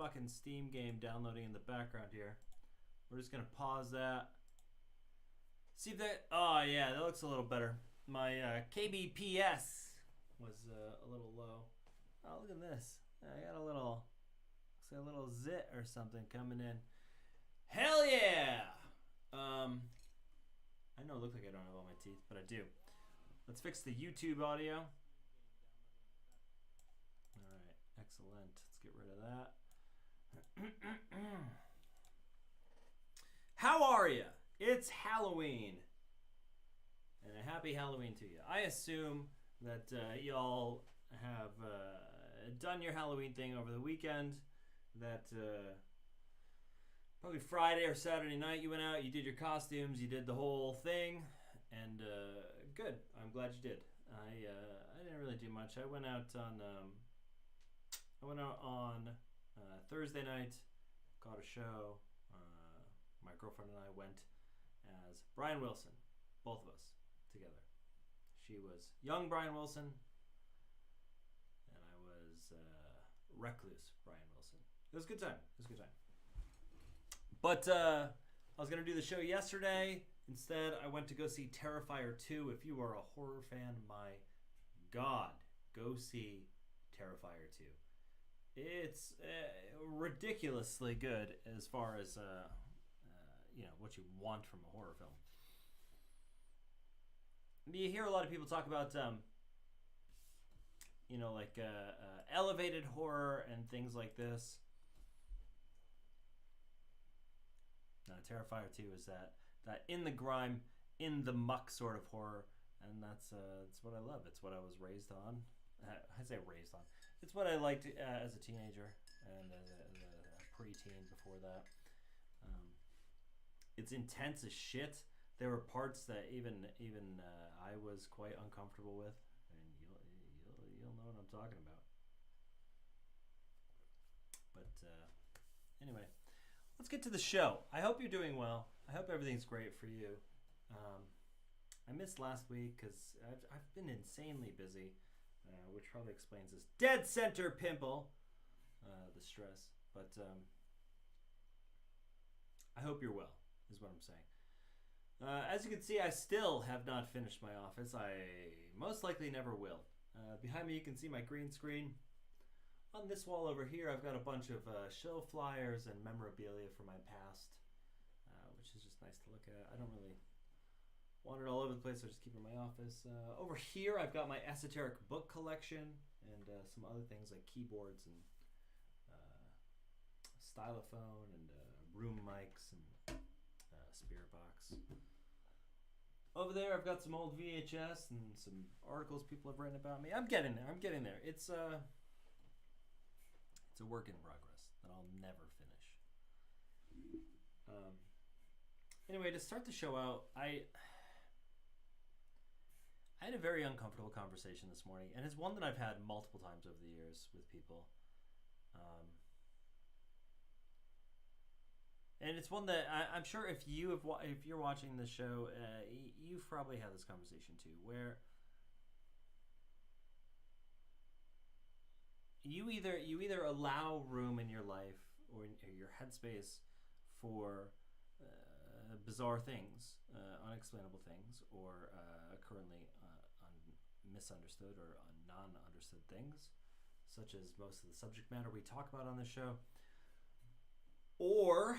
fucking Steam game downloading in the background here. We're just gonna pause that. See if that. Oh yeah, that looks a little better. My kbps was a little low. Oh, look at this. I got a little, looks like a little zit or something coming in. Hell yeah! I know it looks like I don't have all my teeth, but I do. Let's fix the YouTube audio. All right, excellent. Let's get rid of that. How are you? It's Halloween. And a happy Halloween to you. I assume that y'all have done your Halloween thing over the weekend. That probably Friday or Saturday night you went out, you did your costumes, you did the whole thing. And good. I'm glad you did. I didn't really do much. I went out on Thursday night, caught a show. My girlfriend and I went as Brian Wilson, both of us together. She was young Brian Wilson, and I was recluse Brian Wilson. It was a good time. But I was going to do the show yesterday. Instead, I went to go see Terrifier 2. If you are a horror fan, my God, go see Terrifier 2. It's ridiculously good as far as what you want from a horror film. You hear a lot of people talk about elevated horror and things like this. Terrifier 2 is that in the grime, in the muck sort of horror, and that's what I love. It's what I was raised on. I say raised on. It's what I liked as a teenager and as a preteen before that. It's intense as shit. There were parts that even I was quite uncomfortable with, and you'll know what I'm talking about. But anyway, let's get to the show. I hope you're doing well. I hope everything's great for you. I missed last week because I've been insanely busy, which probably explains this dead center pimple, the stress. But I hope you're well, is what I'm saying. As you can see, I still have not finished my office. I most likely never will. Behind me, you can see my green screen. On this wall over here, I've got a bunch of show flyers and memorabilia from my past, which is just nice to look at. I don't really want it all over the place, so I just keep it in my office. Over here, I've got my esoteric book collection and some other things like keyboards and stylophone and room mics and spirit box. Over there, I've got some old VHS and some articles people have written about me. I'm getting there. It's a work in progress that I'll never finish. Anyway, to start the show out, I had a very uncomfortable conversation this morning, and it's one that I've had multiple times over the years with people. And it's one that I'm sure if you're watching the show, you've probably had this conversation too, where you either allow room in your life or in your headspace for bizarre things, unexplainable things, or currently misunderstood or non-understood things, such as most of the subject matter we talk about on this show. Or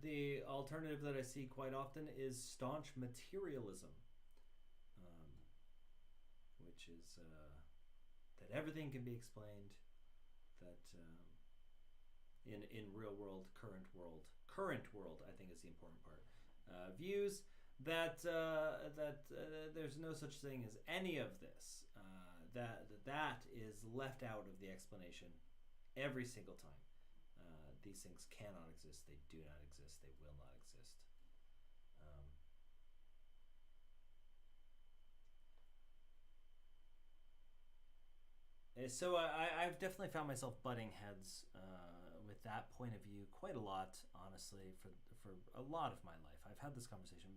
the alternative that I see quite often is staunch materialism, which is that everything can be explained, that in real world, current world, I think is the important part. Views that there's no such thing as any of this. That is left out of the explanation every single time. These things cannot exist. They do not exist. They will not exist. So I've definitely found myself butting heads with that point of view quite a lot, honestly, for a lot of my life. I've had this conversation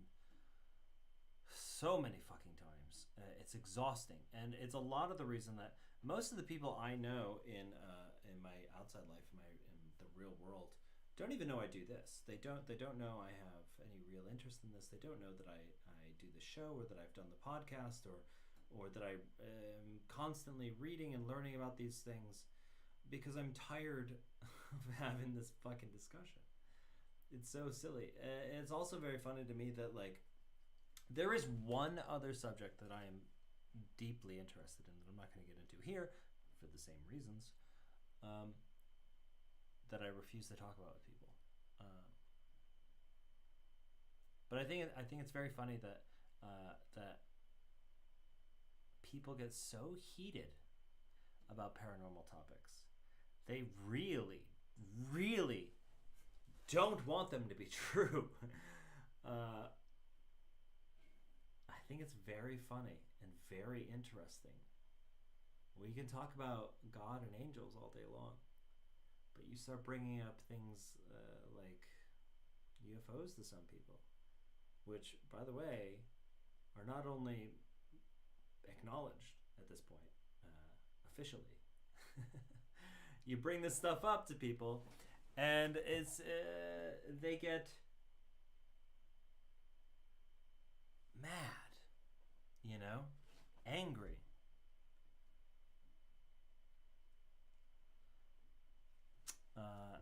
so many fucking times. It's exhausting, and it's a lot of the reason that most of the people I know in my outside life, in the real world don't even know I do this. They don't know I have any real interest in this. They don't know that I do the show, or that I've done the podcast, or that I am constantly reading and learning about these things, because I'm tired of having this fucking discussion. It's so silly. It's also very funny to me that, like, there is one other subject that I am deeply interested in that I'm not going to get into here for the same reasons, that I refuse to talk about with people. But I think it's very funny that that people get so heated about paranormal topics. They really, really don't want them to be true. I think it's very funny and very interesting. We can talk about God and angels all day long, but you start bringing up things like UFOs to some people, which, by the way, are not only acknowledged at this point officially. You bring this stuff up to people, and it's they get mad, you know, angry.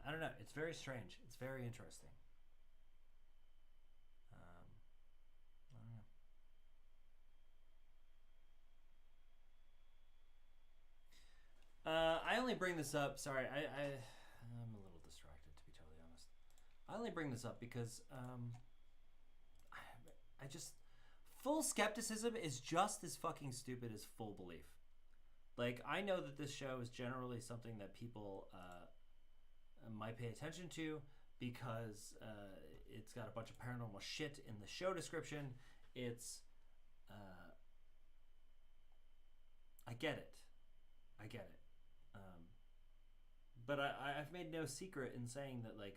I don't know. It's very strange. It's very interesting. I don't know. I only bring this up. Sorry, I'm a little distracted, to be totally honest. I only bring this up because I just, full skepticism is just as fucking stupid as full belief. Like, I know that this show is generally something that people might pay attention to because it's got a bunch of paranormal shit in the show description. It's I get it. But I've made no secret in saying that, like,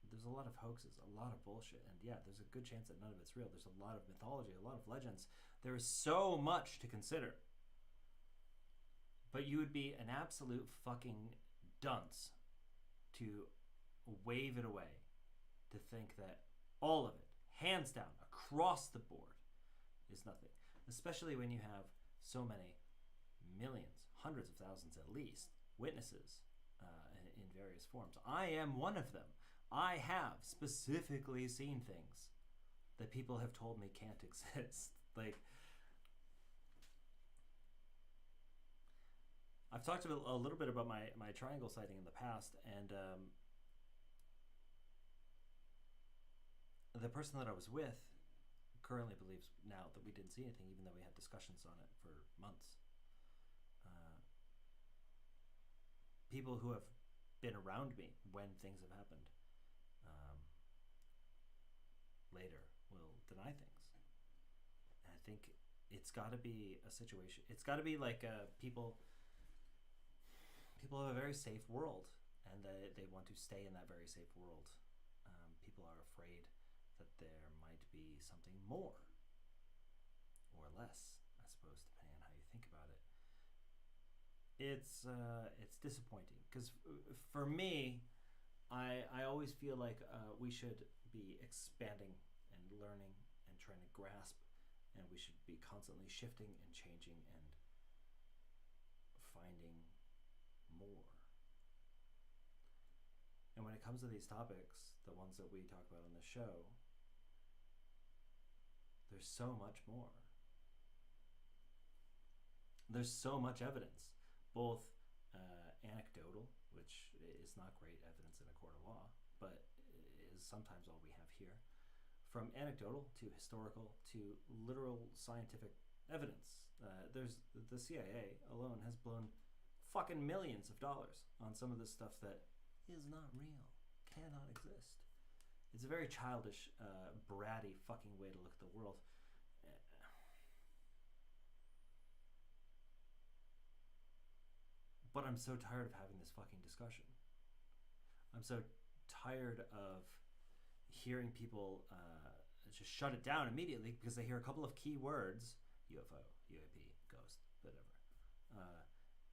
there's a lot of hoaxes, a lot of bullshit, and yeah, there's a good chance that none of it's real. There's a lot of mythology, a lot of legends. There is so much to consider. But you would be an absolute fucking dunce to wave it away, to think that all of it, hands down, across the board, is nothing. Especially when you have so many millions, hundreds of thousands at least, witnesses in various forms. I am one of them. I have specifically seen things that people have told me can't exist. Like, I've talked a little bit about my triangle sighting in the past, and the person that I was with currently believes now that we didn't see anything, even though we had discussions on it for months. People who have been around me when things have happened later will deny things. And I think it's got to be a situation. It's got to be like people have a very safe world, and they want to stay in that very safe world. People are afraid that there might be something more or less, I suppose, depending on how you think about it. It's disappointing because for me, I always feel like we should be expanding and learning and trying to grasp, and we should be constantly shifting and changing and finding more. And when it comes to these topics, the ones that we talk about on the show, there's so much more. There's so much evidence, both anecdotal, which is not great evidence in a court of law, but is sometimes all we have here, from anecdotal to historical to literal scientific evidence. There's the CIA alone has blown fucking millions of dollars on some of this stuff that is not real, cannot exist. It's a very childish, bratty fucking way to look at the world. But I'm so tired of having this fucking discussion. I'm so tired of hearing people just shut it down immediately because they hear a couple of key words: UFO, UAP, ghost, whatever.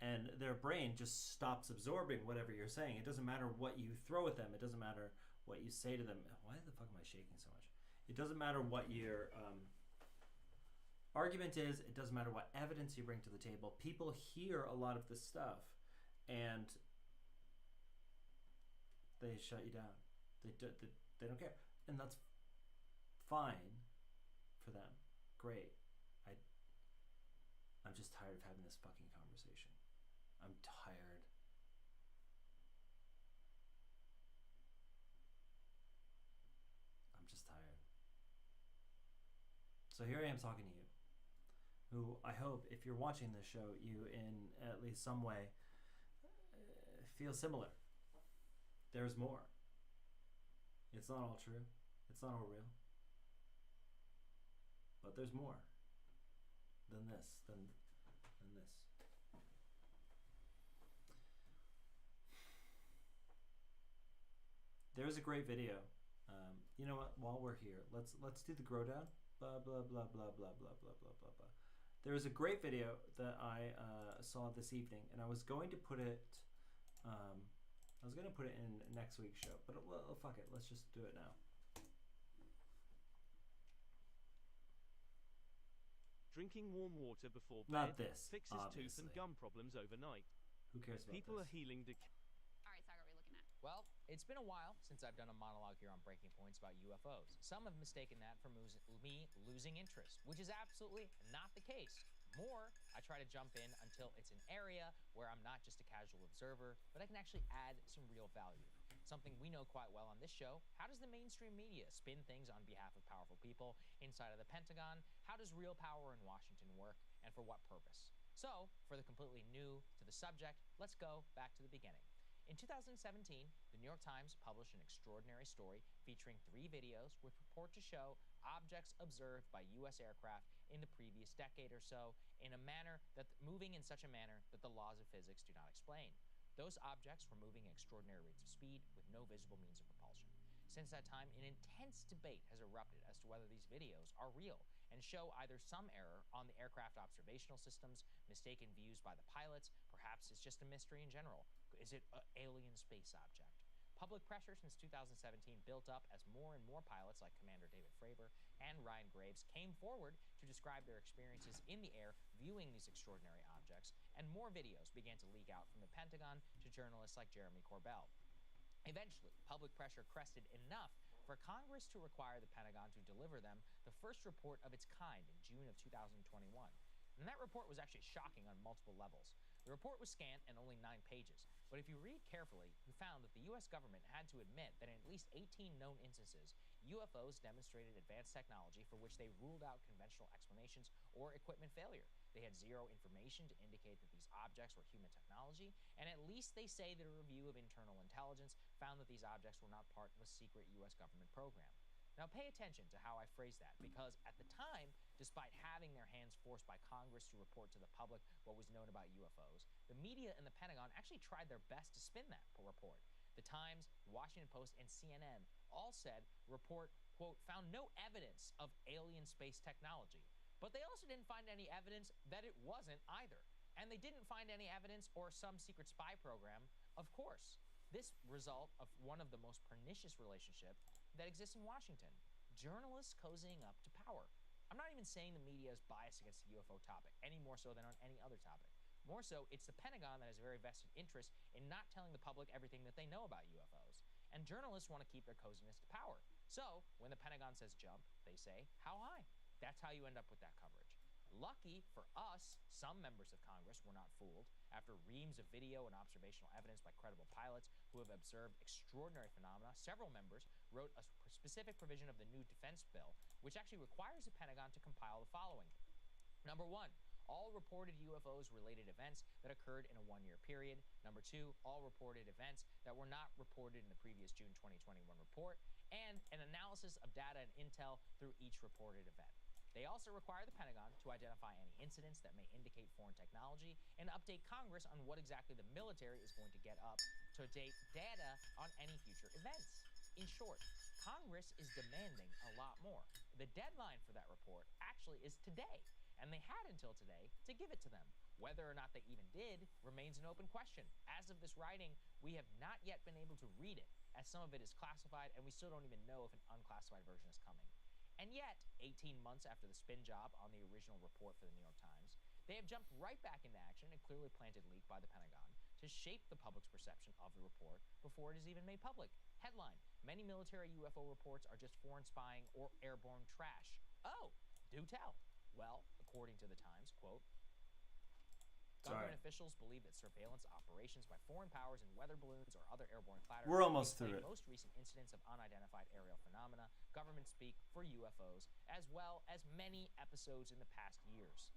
and their brain just stops absorbing whatever you're saying. It doesn't matter what you throw at them. It doesn't matter what you say to them. Why the fuck am I shaking so much? It doesn't matter what your argument is. It doesn't matter what evidence you bring to the table. People hear a lot of this stuff, and they shut you down. They don't care, and that's fine for them. Great. I'm just tired of having this fucking conversation. I'm tired. I'm just tired. So here I am talking to you, who I hope, if you're watching this show, you in at least some way feel similar. There's more. It's not all true. It's not all real. But there's more than this, than this. There's a great video. You know what? While we're here, let's do the grow down. Blah blah blah blah blah blah blah blah blah blah. There was a great video that I saw this evening, and I was going to put it. I was going to put it in next week's show, but well, fuck it. Let's just do it now. Drinking warm water before bed Not this, fixes obviously. tooth and gum problems overnight. Who cares about People this? are healing Alright, Sagar, what are we looking at? Well, it's been a while since I've done a monologue here on Breaking Points about UFOs. Some have mistaken that for me losing interest, which is absolutely not the case. More, I try to jump in until it's an area where I'm not just a casual observer, but I can actually add some real value. Something we know quite well on this show: how does the mainstream media spin things on behalf of powerful people inside of the Pentagon? How does real power in Washington work, and for what purpose? So, for the completely new to the subject, let's go back to the beginning. In 2017, the New York Times published an extraordinary story featuring 3 videos which purport to show objects observed by U.S. aircraft in the previous decade or so in a manner moving in such a manner that the laws of physics do not explain. Those objects were moving at extraordinary rates of speed with no visible means of propulsion. Since that time, an intense debate has erupted as to whether these videos are real and show either some error on the aircraft observational systems, mistaken views by the pilots, perhaps it's just a mystery in general. Is it an alien space object? Public pressure since 2017 built up as more and more pilots like Commander David Fravor and Ryan Graves came forward to describe their experiences in the air viewing these extraordinary objects, and more videos began to leak out from the Pentagon to journalists like Jeremy Corbell. Eventually, public pressure crested enough for Congress to require the Pentagon to deliver them the first report of its kind in June of 2021. And that report was actually shocking on multiple levels. The report was scant and only 9 pages, but if you read carefully, you found that the US government had to admit that in at least 18 known instances, UFOs demonstrated advanced technology for which they ruled out conventional explanations or equipment failure. They had zero information to indicate that these objects were human technology, and at least they say that a review of internal intelligence found that these objects were not part of a secret US government program. Now pay attention to how I phrase that, because at the time, despite having their hands forced by Congress to report to the public what was known about UFOs, the media and the Pentagon actually tried their best to spin that report. The Times, Washington Post, and CNN all said the report, quote, found no evidence of alien space technology. But they also didn't find any evidence that it wasn't either. And they didn't find any evidence or some secret spy program, of course. This result of one of the most pernicious relationships that exists in Washington: journalists cozying up to power. I'm not even saying the media is biased against the UFO topic, any more so than on any other topic. More so, it's the Pentagon that has a very vested interest in not telling the public everything that they know about UFOs. And journalists want to keep their coziness to power. So, when the Pentagon says jump, they say, how high? That's how you end up with that coverage. Lucky for us, some members of Congress were not fooled. After reams of video and observational evidence by credible pilots who have observed extraordinary phenomena, several members wrote a specific provision of the new defense bill, which actually requires the Pentagon to compile the following. Number 1, all reported UFOs related events that occurred in a 1-year period. Number 2, all reported events that were not reported in the previous June 2021 report, and an analysis of data and intel through each reported event. They also require the Pentagon to identify any incidents that may indicate foreign technology and update Congress on what exactly the military is going to get up to date data on any future events. In short, Congress is demanding a lot more. The deadline for that report actually is today, and they had until today to give it to them. Whether or not they even did remains an open question. As of this writing, we have not yet been able to read it, as some of it is classified, and we still don't even know if an unclassified version is coming. And yet, 18 months after the spin job on the original report for the New York Times, they have jumped right back into action and clearly planted leak by the Pentagon to shape the public's perception of the report before it is even made public. Headline: many military UFO reports are just foreign spying or airborne trash. Oh, do tell. Well, according to the Times, quote, government officials believe that surveillance operations by foreign powers in weather balloons or other airborne platters We're almost through it. most recent incidents of unidentified aerial phenomena, government speak for UFOs, as well as many episodes in the past years.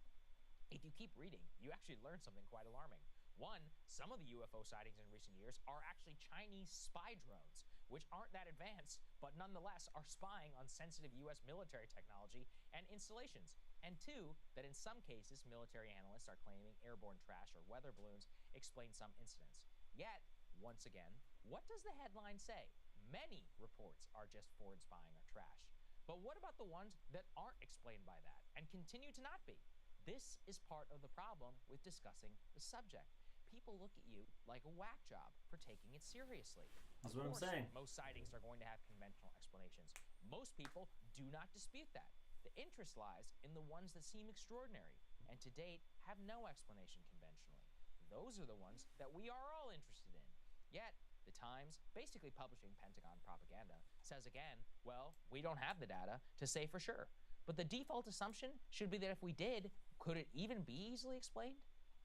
If you keep reading, you actually learn something quite alarming. One, some of the UFO sightings in recent years are actually Chinese spy drones, which aren't that advanced, but nonetheless are spying on sensitive U.S. military technology and installations. And two, that in some cases, military analysts are claiming airborne trash or weather balloons explain some incidents. Yet, once again, what does the headline say? Many reports are just foreign spying or trash. But what about the ones that aren't explained by that and continue to not be? This is part of the problem with discussing the subject. People look at you like a whack job for taking it seriously. That's what I'm saying. Most sightings are going to have conventional explanations. Most people do not dispute that. The interest lies in the ones that seem extraordinary and to date have no explanation conventionally. Those are the ones that we are all interested in. Yet, the Times, basically publishing Pentagon propaganda, says again, well, we don't have the data to say for sure. But the default assumption should be that if we did, could it even be easily explained?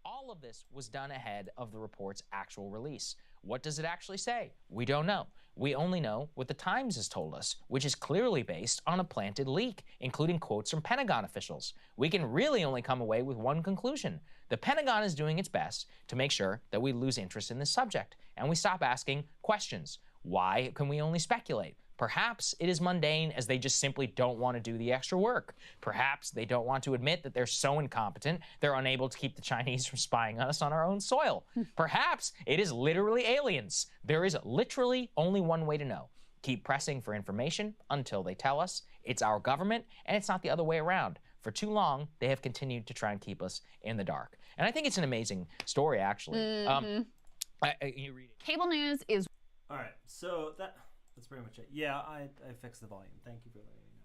All of this was done ahead of the report's actual release. What does it actually say? We don't know. We only know what the Times has told us, which is clearly based on a planted leak, including quotes from Pentagon officials. We can really only come away with one conclusion. The Pentagon is doing its best to make sure that we lose interest in this subject, and we stop asking questions. Why can we only speculate? Perhaps it is mundane as they just simply don't want to do the extra work. Perhaps they don't want to admit that they're so incompetent they're unable to keep the Chinese from spying on us on our own soil. Perhaps it is literally aliens. There is literally only one way to know. Keep pressing for information until they tell us. It's our government, and it's not the other way around. For too long, they have continued to try and keep us in the dark. And I think it's an amazing story, actually. You read it. Cable news is... All right, so that's pretty much it. Yeah, I fixed the volume. Thank you for letting me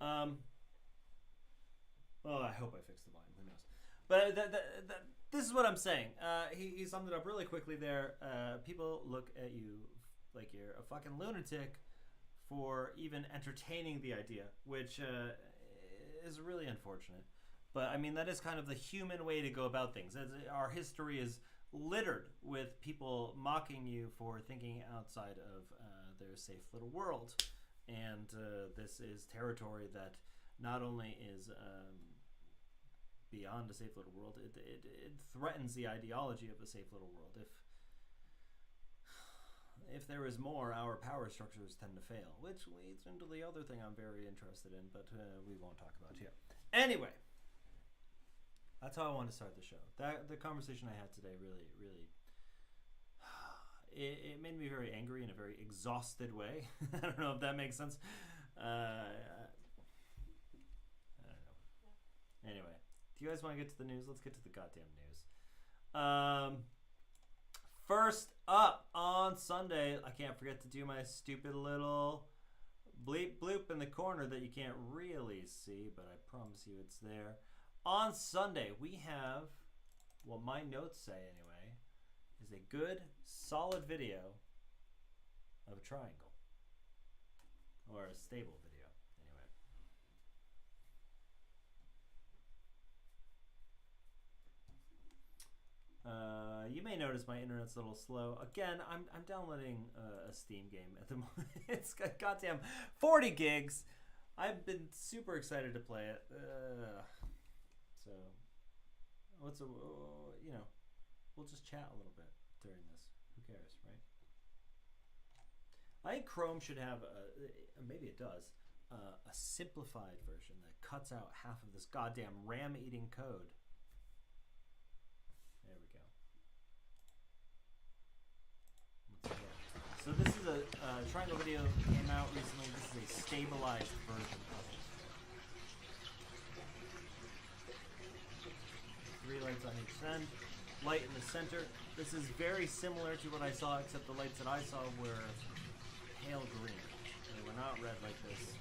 know. Well, I hope I fixed the volume. Who knows? But this is what I'm saying. He summed it up really quickly there. People look at you like you're a fucking lunatic for even entertaining the idea, which is really unfortunate. But, I mean, that is kind of the human way to go about things. Our history is littered with people mocking you for thinking outside of their safe little world. And this is territory that not only is beyond a safe little world, it threatens the ideology of a safe little world. If there is more, our power structures tend to fail, which leads into the other thing I'm very interested in, but we won't talk about here. Anyway, that's how I wanted to start the show. The conversation I had today really, it made me very angry in a very exhausted way. I don't know if that makes sense. I don't know. Anyway, do you guys want to get to the news? Let's get to the goddamn news. First up on Sunday, I can't forget to do my stupid little bleep bloop in the corner that you can't really see, but I promise you it's there. On Sunday, we have, what my notes say anyway, is a good, solid video of a triangle. Or a stable video, anyway. You may notice my internet's a little slow. Again, I'm downloading a Steam game at the moment. It's got goddamn 40 gigs. I've been super excited to play it. So, we'll just chat a little bit during this. Who cares, right? I think Chrome should have, maybe it does, a simplified version that cuts out half of this goddamn RAM-eating code. There we go. So this is a triangle video that came out recently. This is a stabilized version of it. send. Light in the center. This is very similar to what I saw, except the lights that I saw were pale green. They were not red like this.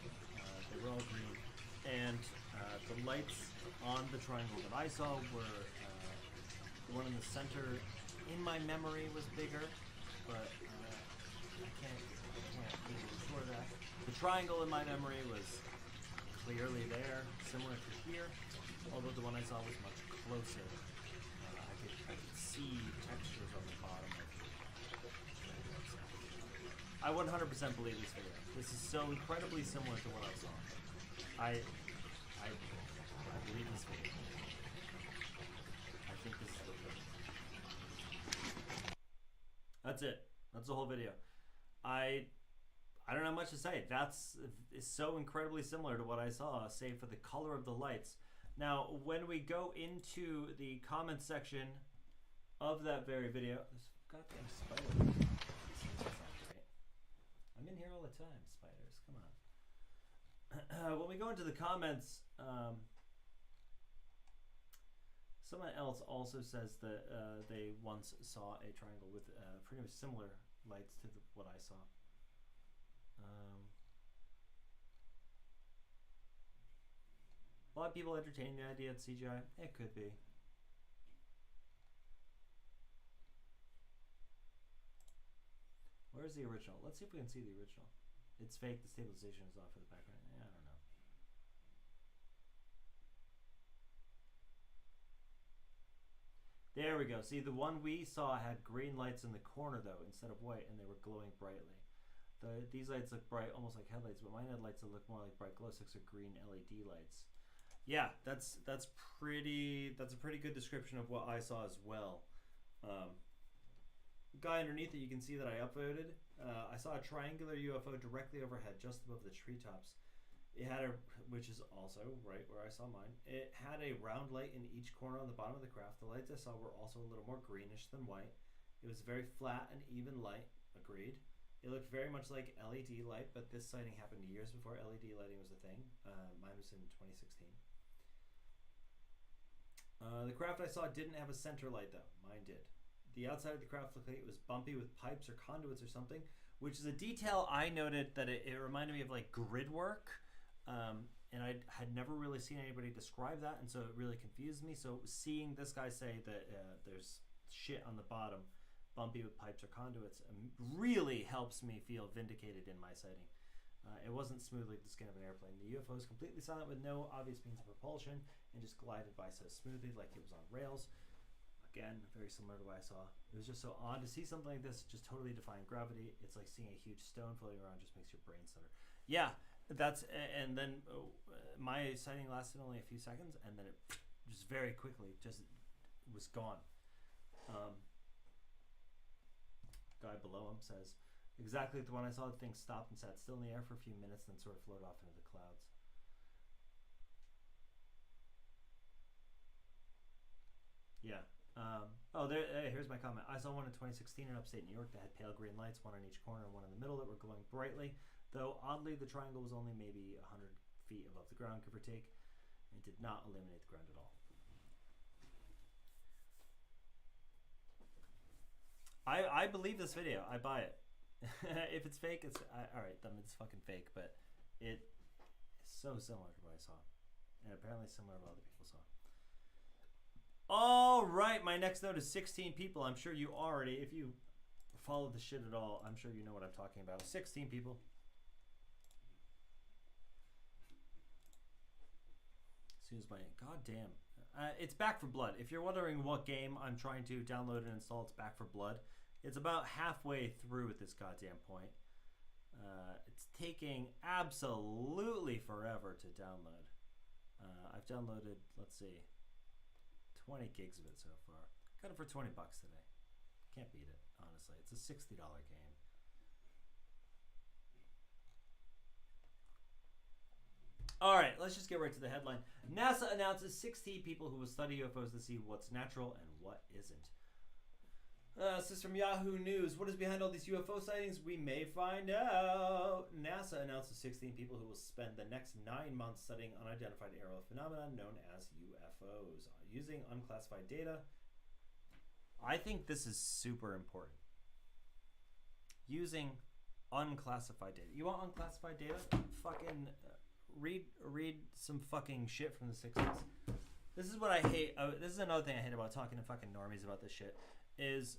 They were all green. And the lights on the triangle that I saw were the one in the center. In my memory was bigger, but I can't be sure of that. The triangle in my memory was clearly there, similar to here, although the one I saw was much closer. I could see textures on the bottom of it. I 100% believe this video. This is so incredibly similar to what I saw. I believe this video. I think this is the video. That's it. That's the whole video. I don't have much to say. It's so incredibly similar to what I saw, save for the color of the lights. Now, when we go into the comment section of that very video, this goddamn spider. That's not great. I'm in here all the time, spiders. Come on. When we go into the comments, someone else also says that they once saw a triangle with pretty much similar lights to what I saw. A lot of people entertain the idea of CGI. It could be. Where's the original? Let's see if we can see the original. It's fake. The stabilization is off for the background. I don't know. There we go. See, the one we saw had green lights in the corner, though, instead of white, and they were glowing brightly. These lights look bright, almost like headlights, but mine had lights that look more like bright glow sticks or green LED lights. Yeah, that's a pretty good description of what I saw as well. Guy underneath it, you can see that I upvoted. I saw a triangular UFO directly overhead, just above the treetops. It had which is also right where I saw mine. It had a round light in each corner on the bottom of the craft. The lights I saw were also a little more greenish than white. It was very flat and even light. Agreed. It looked very much like LED light, but this sighting happened years before LED lighting was a thing. Mine was in 2016. The craft I saw didn't have a center light, though. Mine did. The outside of the craft looked like it was bumpy with pipes or conduits or something, which is a detail I noted that it reminded me of like grid work. And I had never really seen anybody describe that, and so it really confused me. So seeing this guy say that there's shit on the bottom, bumpy with pipes or conduits, really helps me feel vindicated in my sighting. It wasn't smooth like the skin of an airplane. The UFO was completely silent with no obvious means of propulsion and just glided by so smoothly like it was on rails. Again, very similar to what I saw. It was just so odd to see something like this, just totally defying gravity. It's like seeing a huge stone floating around, just makes your brain stutter. Yeah, and then my sighting lasted only a few seconds, and then it just very quickly just was gone. Guy below him says, exactly the one I saw, the thing stopped and sat still in the air for a few minutes, then sort of floated off into the clouds. Yeah. Here's my comment. I saw one in 2016 in upstate New York that had pale green lights, one on each corner and one in the middle that were glowing brightly. Though oddly, the triangle was only maybe 100 feet above the ground, give or take, and did not illuminate the ground at all. I believe this video. I buy it. If it's fake, it's alright. Then it's fucking fake. But it is so similar to what I saw, and apparently similar to what other people saw. All right, my next note is 16 people. I'm sure you already, if you follow the shit at all, I'm sure you know what I'm talking about. 16 people. Excuse my goddamn. It's Back for Blood. If you're wondering what game I'm trying to download and install, it's Back for Blood. It's about halfway through at this goddamn point. It's taking absolutely forever to download. I've downloaded, let's see, 20 gigs of it so far. Got it for 20 bucks today. Can't beat it, honestly. It's a $60 game. All right, let's just get right to the headline. NASA announces 16 people who will study UFOs to see what's natural and what isn't. This is from Yahoo News. What is behind all these UFO sightings? We may find out. NASA announces 16 people who will spend the next 9 months studying unidentified aerial phenomena known as UFOs using unclassified data. I think this is super important. Using unclassified data. You want unclassified data? Fucking read some fucking shit from the 60s. This is what I hate. This is another thing I hate about talking to fucking normies about this shit. Is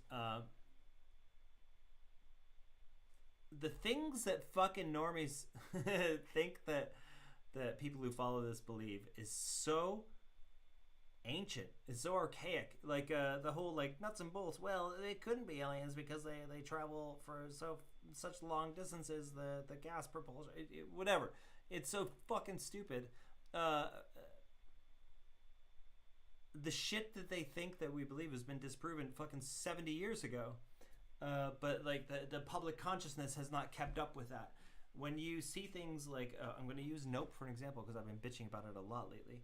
the things that fucking normies think that people who follow this believe is so ancient. It's so archaic. Like the whole like nuts and bolts. Well, they couldn't be aliens because they travel for such long distances. The gas propulsion, whatever. It's so fucking stupid. The shit that they think that we believe has been disproven fucking 70 years ago. But like the public consciousness has not kept up with that. When you see things like, I'm going to use Nope for an example because I've been bitching about it a lot lately.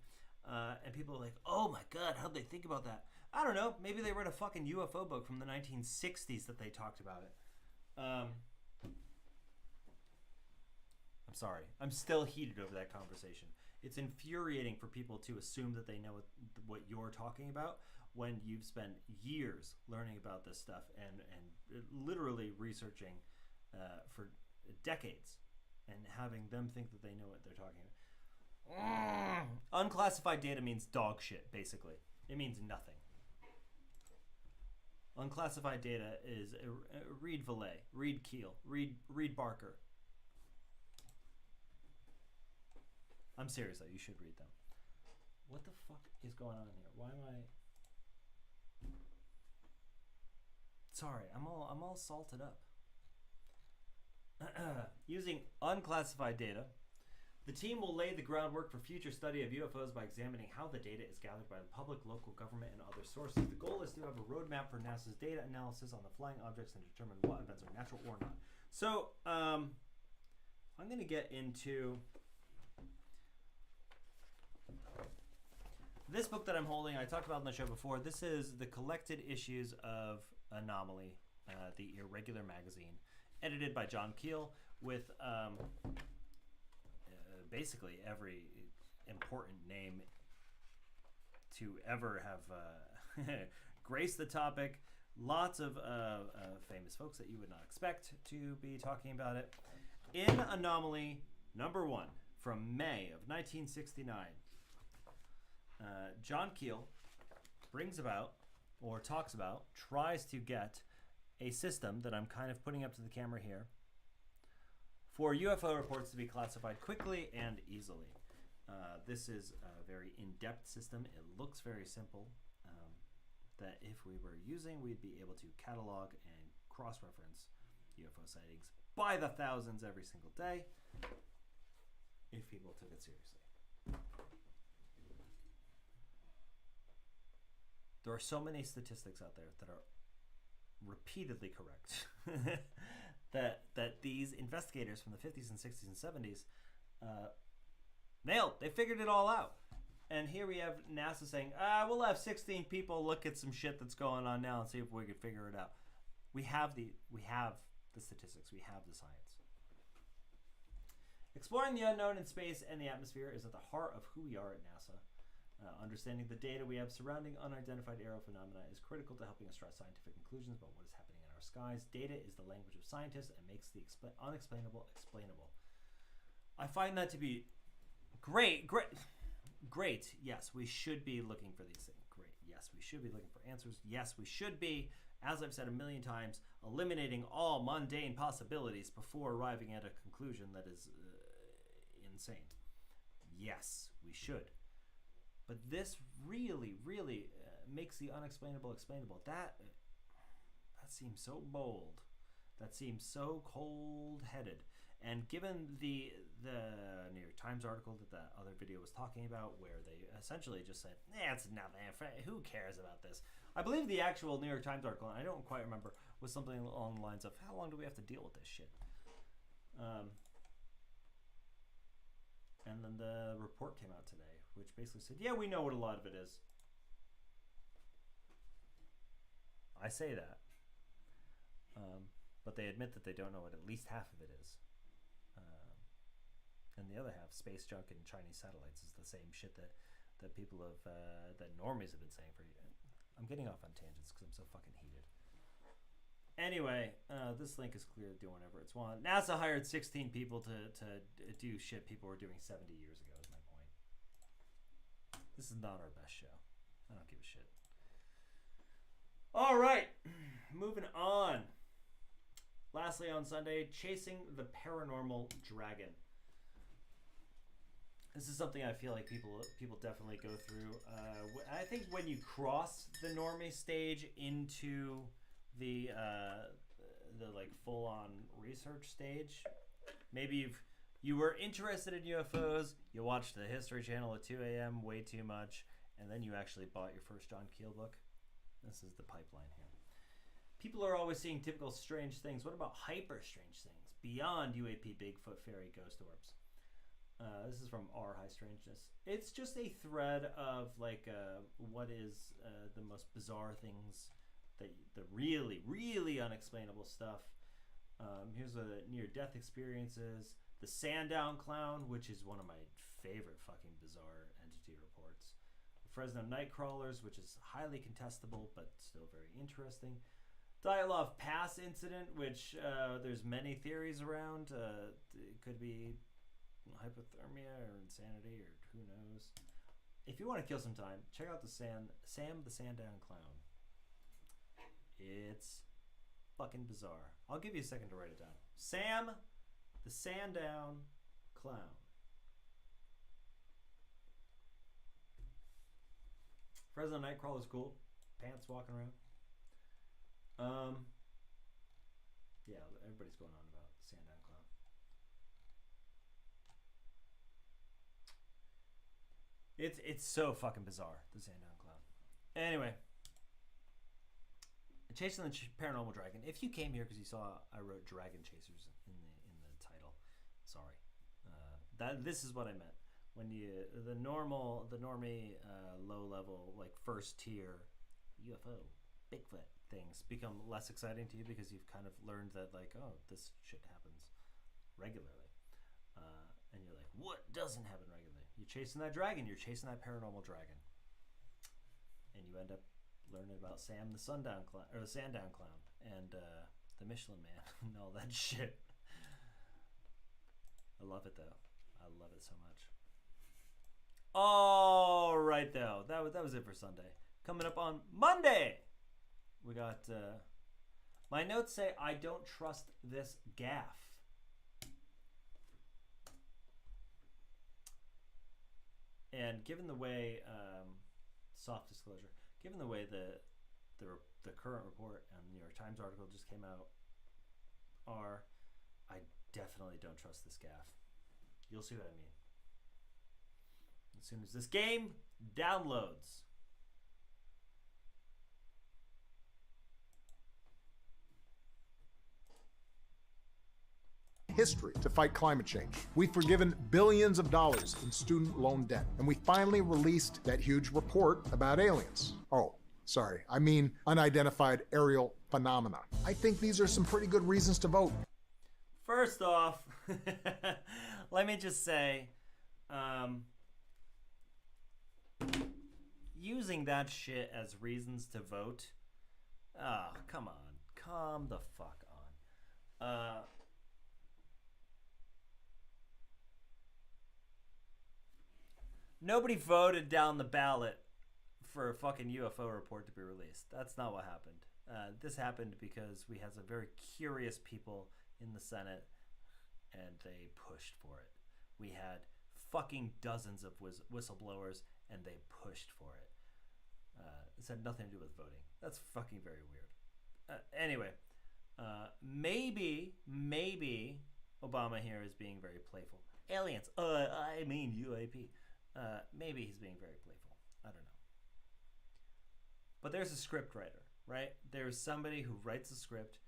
And people are like, oh my God, how'd they think about that? I don't know. Maybe they read a fucking UFO book from the 1960s that they talked about it. I'm sorry. I'm still heated over that conversation. It's infuriating for people to assume that they know what you're talking about when you've spent years learning about this stuff and literally researching for decades and having them think that they know what they're talking about. Unclassified data means dog shit, basically. It means nothing. Unclassified data is read Valet, read Keel, read Barker. I'm serious though, you should read them. What the fuck is going on here? Why am I... Sorry, I'm all salted up. Using unclassified data, the team will lay the groundwork for future study of UFOs by examining how the data is gathered by the public, local government, and other sources. The goal is to have a roadmap for NASA's data analysis on the flying objects and determine what events are natural or not. So, I'm going to get into this book that I'm holding. I talked about in the show before. This is the collected issues of Anomaly, the Irregular magazine, edited by John Keel, with basically every important name to ever have graced the topic. Lots of famous folks that you would not expect to be talking about it. In Anomaly number 1 from May of 1969, John Keel brings about, or talks about, tries to get a system that I'm kind of putting up to the camera here for UFO reports to be classified quickly and easily. This is a very in-depth system. It looks very simple, that if we were using, we'd be able to catalog and cross-reference UFO sightings by the thousands every single day if people took it seriously. There are so many statistics out there that are repeatedly correct that these investigators from the 50s and 60s and 70s nailed. They figured it all out. And here we have NASA saying, we'll have 16 people look at some shit that's going on now and see if we can figure it out. We have the statistics. We have the science. Exploring the unknown in space and the atmosphere is at the heart of who we are at NASA. Understanding the data we have surrounding unidentified aerial phenomena is critical to helping us draw scientific conclusions about what is happening in our skies. Data is the language of scientists and makes the unexplainable explainable. I find that to be great. Yes, we should be looking for these things. Great. Yes, we should be looking for answers. Yes, we should be, as I've said a million times, eliminating all mundane possibilities before arriving at a conclusion that is insane. Yes, we should. But this really, really makes the unexplainable explainable. That seems so bold. That seems so cold-headed. And given the New York Times article that that other video was talking about, where they essentially just said, it's nothing, who cares about this? I believe the actual New York Times article, and I don't quite remember, was something along the lines of, how long do we have to deal with this shit? And then the report came out today, which basically said, yeah, we know what a lot of it is. I say that. But they admit that they don't know what at least half of it is. And the other half, space junk and Chinese satellites, is the same shit that people have, that normies have been saying for years. I'm getting off on tangents because I'm so fucking heated. Anyway, this link is clear to do whenever it's want. NASA hired 16 people to do shit people were doing 70 years ago, is my point. This is not our best show. I don't give a shit. All right, moving on. Lastly, on Sunday, chasing the paranormal dragon. This is something I feel like people definitely go through. I think when you cross the normie stage into the like full-on research stage, maybe you were interested in UFOs, you watched the History Channel at 2 a.m. way too much, and then you actually bought your first John Keel book. This is the pipeline here. People are always seeing typical strange things. What about hyper strange things beyond UAP, Bigfoot, fairy, ghost orbs? This is from R High Strangeness. It's just a thread of like what is the most bizarre things, the really, really unexplainable stuff. Here's the near-death experiences. The Sandown Clown, which is one of my favorite fucking bizarre entity reports. The Fresno Nightcrawlers, which is highly contestable but still very interesting. Dyatlov Pass incident, which there's many theories around. It could be hypothermia or insanity or who knows. If you want to kill some time, check out the Sam the Sandown Clown. It's fucking bizarre. I'll give you a second to write it down. Sam the Sandown Clown. Fresno Nightcrawler's cool. Pants walking around. Yeah, everybody's going on about the Sandown Clown. It's so fucking bizarre, the Sandown Clown. Anyway, chasing the paranormal dragon. If you came here because you saw I wrote Dragon Chasers in the title, sorry. This is what I meant. When the normie low level, like first tier UFO, Bigfoot things become less exciting to you because you've kind of learned that, like, oh, this shit happens regularly, and you're like, what doesn't happen regularly? You're chasing that dragon. You're chasing that paranormal dragon, and you end up learning about Sam the Sandown Clown and the Michelin Man and all that shit. I love it though. I love it so much. All right, though. That was it for Sunday. Coming up on Monday, we got my notes say I don't trust this gaffe. And given the way soft disclosure, given the way the current report and the New York Times article just came out, I definitely don't trust this gaffe. You'll see what I mean as soon as this game downloads. History to fight climate change. We've forgiven billions of dollars in student loan debt, and we finally released that huge report about aliens. Oh, sorry, I mean unidentified aerial phenomena. I think these are some pretty good reasons to vote. First off, let me just say, using that shit as reasons to vote, oh, come on. Calm the fuck on. Nobody voted down the ballot for a fucking UFO report to be released. That's not what happened. This happened because we had some very curious people in the Senate, and they pushed for it. We had fucking dozens of whistleblowers, and they pushed for it. This had nothing to do with voting. That's fucking very weird. Anyway, maybe Obama here is being very playful. Aliens. I mean UAP. Maybe he's being very playful. I don't know. But there's a script writer, right? There's somebody who writes a script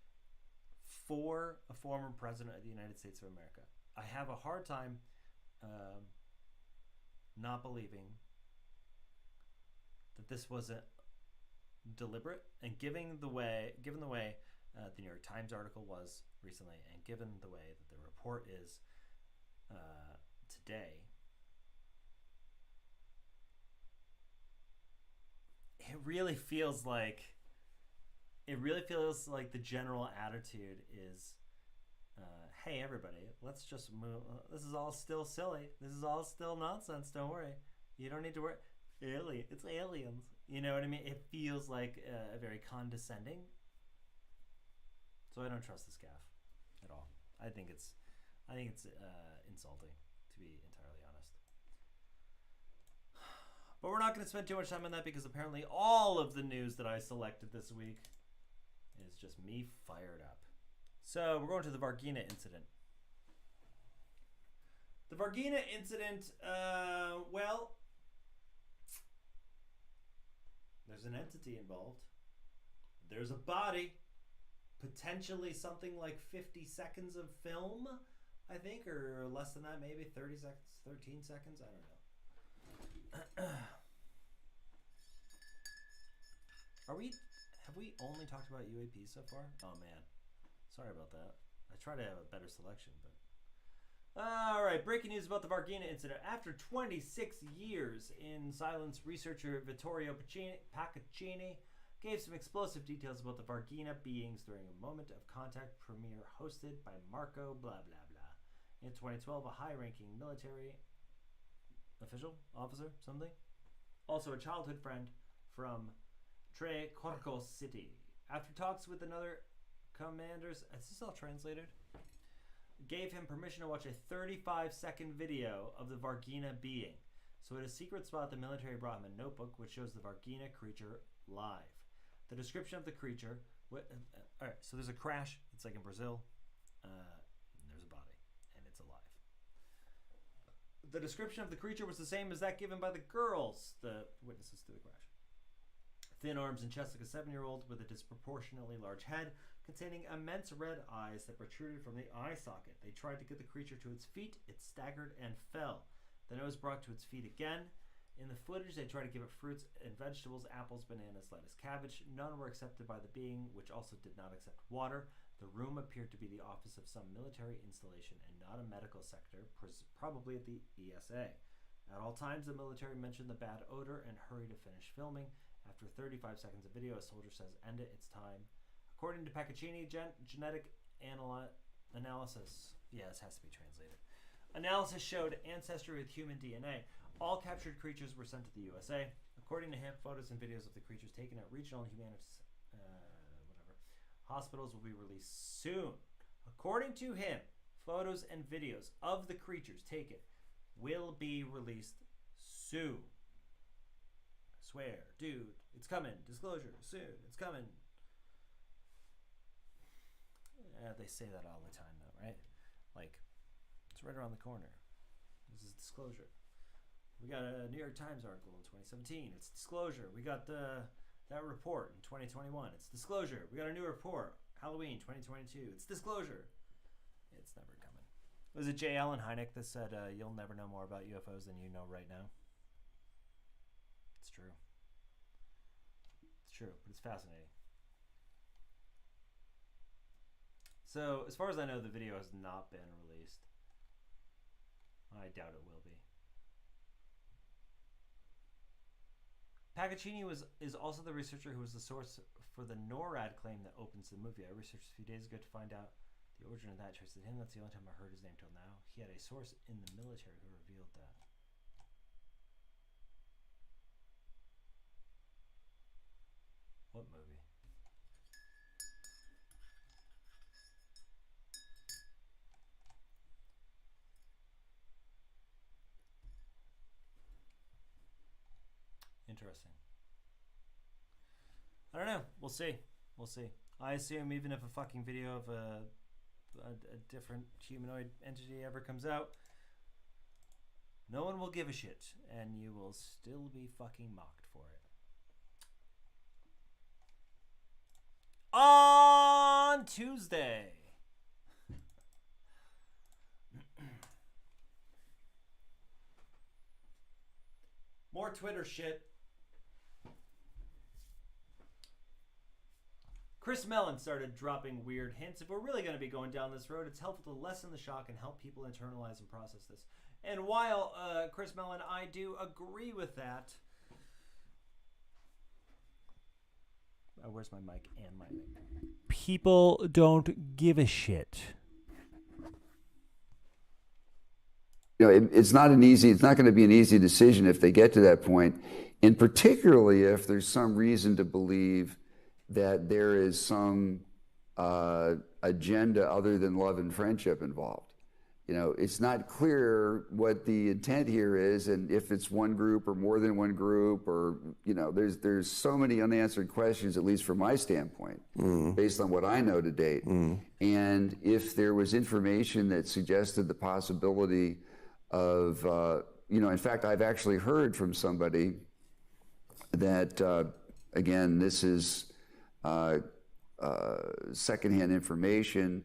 for a former president of the United States of America. I have a hard time not believing that this wasn't deliberate, and given the way the New York Times article was recently, and given the way that the report is today, it really feels like the general attitude is, hey everybody, let's just move. This is all still silly. This is all still nonsense. Don't worry. You don't need to worry. It's aliens. You know what I mean? It feels like a very condescending. So I don't trust this gaff at all. I think it's insulting, to be entirely honest. But we're not going to spend too much time on that because apparently all of the news that I selected this week is just me fired up. So we're going to the Varghina incident. The Varghina incident, well, there's an entity involved. There's a body. Potentially something like 50 seconds of film, I think, or less than that, maybe 30 seconds, 13 seconds, I don't know. Have we only talked about UAP so far? Oh man, sorry about that. I try to have a better selection, but all right. Breaking news about the Varghina incident. After 26 years in silence, researcher Vittorio Paccaccini gave some explosive details about the Varghina beings during a moment of contact premiere hosted by Marco blah blah blah. In 2012, a high-ranking military officer, something, also a childhood friend from Tre Corcos City. After talks with another commanders, is this all translated? Gave him permission to watch a 35-second video of the Varghina being. So at a secret spot, the military brought him a notebook which shows the Varghina creature live. The description of the creature. All right, so there's a crash. It's like in Brazil. There's a body, and it's alive. The description of the creature was the same as that given by the girls, the witnesses to the crash. Thin arms and chest like a 7-year-old with a disproportionately large head, containing immense red eyes that protruded from the eye socket. They tried to get the creature to its feet. It staggered and fell. Then it was brought to its feet again. In the footage, they tried to give it fruits and vegetables, apples, bananas, lettuce, cabbage. None were accepted by the being, which also did not accept water. The room appeared to be the office of some military installation and not a medical sector, probably at the ESA. At all times, the military mentioned the bad odor and hurried to finish filming. After 35 seconds of video, a soldier says, "End it, it's time." According to Paccaccini, genetic analysis, this has to be translated. Analysis showed ancestry with human DNA. All captured creatures were sent to the USA. According to him, photos and videos of the creatures taken at regional and hospitals will be released soon. According to him, photos and videos of the creatures taken will be released soon. I swear, dude, it's coming. Disclosure, soon, it's coming. They say that all the time, though, right? Like, it's right around the corner. This is disclosure. We got a New York Times article in 2017. It's disclosure. We got that report in 2021. It's disclosure. We got a new report. Halloween 2022. It's disclosure. It's never coming. Was it J. Allen Hynek that said, you'll never know more about UFOs than you know right now? It's true. It's true, but it's fascinating. So, as far as I know, the video has not been released. I doubt it will be. Paccaccini is also the researcher who was the source for the NORAD claim that opens the movie. I researched a few days ago to find out the origin of that. Traced him. That's the only time I heard his name till now. He had a source in the military who revealed that. What movie? Interesting. I don't know. We'll see. We'll see. I assume even if a fucking video of a different humanoid entity ever comes out, no one will give a shit, and you will still be fucking mocked for it. On Tuesday. More Twitter shit. Chris Mellon started dropping weird hints. If we're really going to be going down this road, it's helpful to lessen the shock and help people internalize and process this. And while, Chris Mellon, I do agree with that. Where's my mic and my mic? People don't give a shit. You know, it's not going to be an easy decision if they get to that point, and particularly if there's some reason to believe that there is some agenda other than love and friendship involved. You know, it's not clear what the intent here is, and if it's one group or more than one group, or, you know, there's so many unanswered questions, at least from my standpoint, based on what I know to date. And if there was information that suggested the possibility of, you know, in fact, I've actually heard from somebody that, again, this is secondhand information,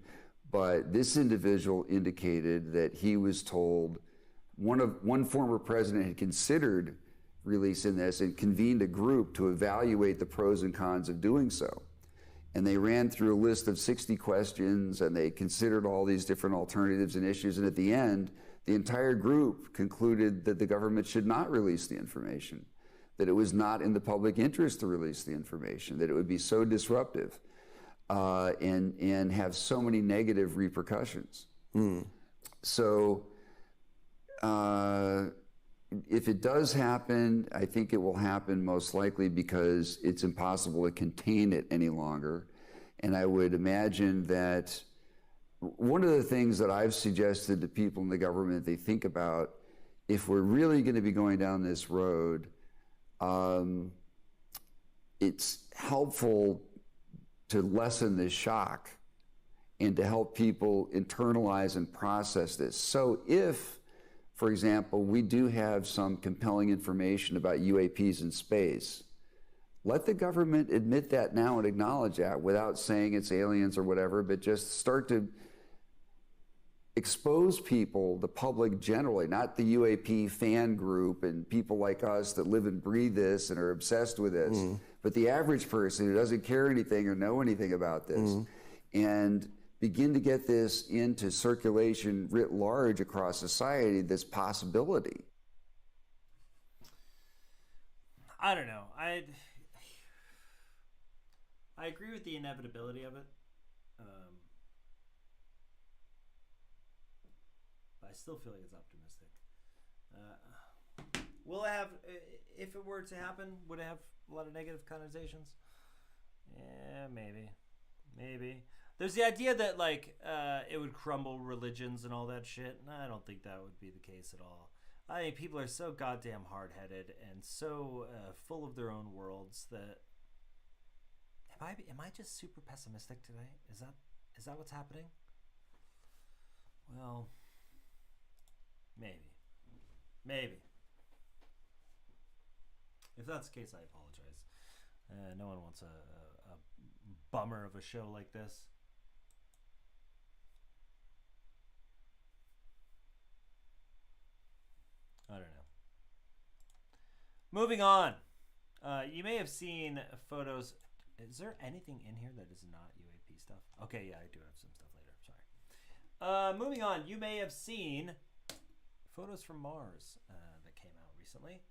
but this individual indicated that he was told one former president had considered releasing this and convened a group to evaluate the pros and cons of doing so. And they ran through a list of 60 questions, and they considered all these different alternatives and issues. And at the end, the entire group concluded that the government should not release the information, that it was not in the public interest to release the information, that it would be so disruptive and have so many negative repercussions. So if it does happen, I think it will happen most likely because it's impossible to contain it any longer. And I would imagine that one of the things that I've suggested to people in the government they think about, if we're really going to be going down this road, it's helpful to lessen the shock and to help people internalize and process this. So if, for example, we do have some compelling information about UAPs in space, let the government admit that now and acknowledge that without saying it's aliens or whatever, but just start to expose people, the public generally, not the UAP fan group and people like us that live and breathe this and are obsessed with this, but the average person who doesn't care anything or know anything about this, and begin to get this into circulation writ large across society, this possibility. I don't know. I agree with the inevitability of it. I still feel like it's optimistic. Will it have, if it were to happen, would it have a lot of negative connotations? Yeah, maybe. There's the idea that, like, it would crumble religions and all that shit. I don't think that would be the case at all. I think people are so goddamn hard-headed and so full of their own worlds that... Am I just super pessimistic today? Is that what's happening? Well... Maybe. If that's the case, I apologize. No one wants a bummer of a show like this. I don't know. Moving on. You may have seen photos. Is there anything in here that is not UAP stuff? Okay, yeah, I do have some stuff later. Sorry. Moving on. You may have seen photos from Mars that came out recently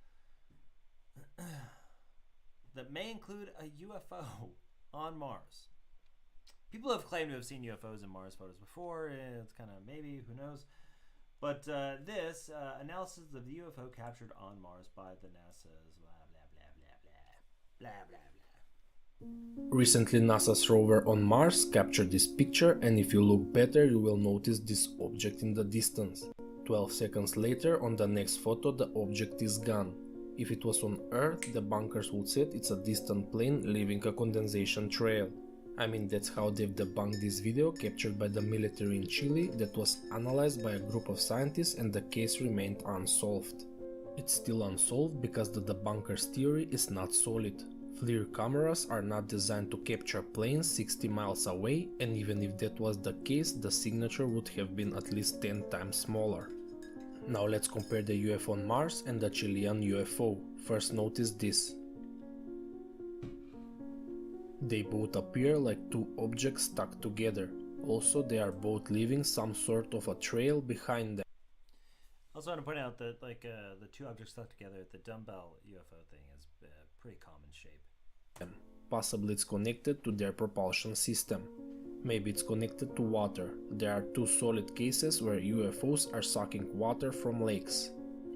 that may include a UFO on Mars. People have claimed to have seen UFOs in Mars photos before. It's kind of maybe, who knows. But this analysis of the UFO captured on Mars by the NASA's blah, blah, blah. Recently, NASA's rover on Mars captured this picture, and if you look better, you will notice this object in the distance. 12 seconds later, on the next photo, the object is gone. If it was on Earth, the bunkers would say it's a distant plane leaving a condensation trail. I mean, that's how they've debunked this video captured by the military in Chile that was analyzed by a group of scientists, and the case remained unsolved. It's still unsolved because the debunker's theory is not solid. FLIR cameras are not designed to capture planes 60 miles away, and even if that was the case, the signature would have been at least 10 times smaller. Now let's compare the UFO on Mars and the Chilean UFO. First, notice this. They both appear like two objects stuck together. Also, they are both leaving some sort of a trail behind them. I also want to point out that the two objects stuck together, the dumbbell UFO thing is pretty common shape. Possibly it's connected to their propulsion system. Maybe it's connected to water. There are two solid cases where UFOs are sucking water from lakes.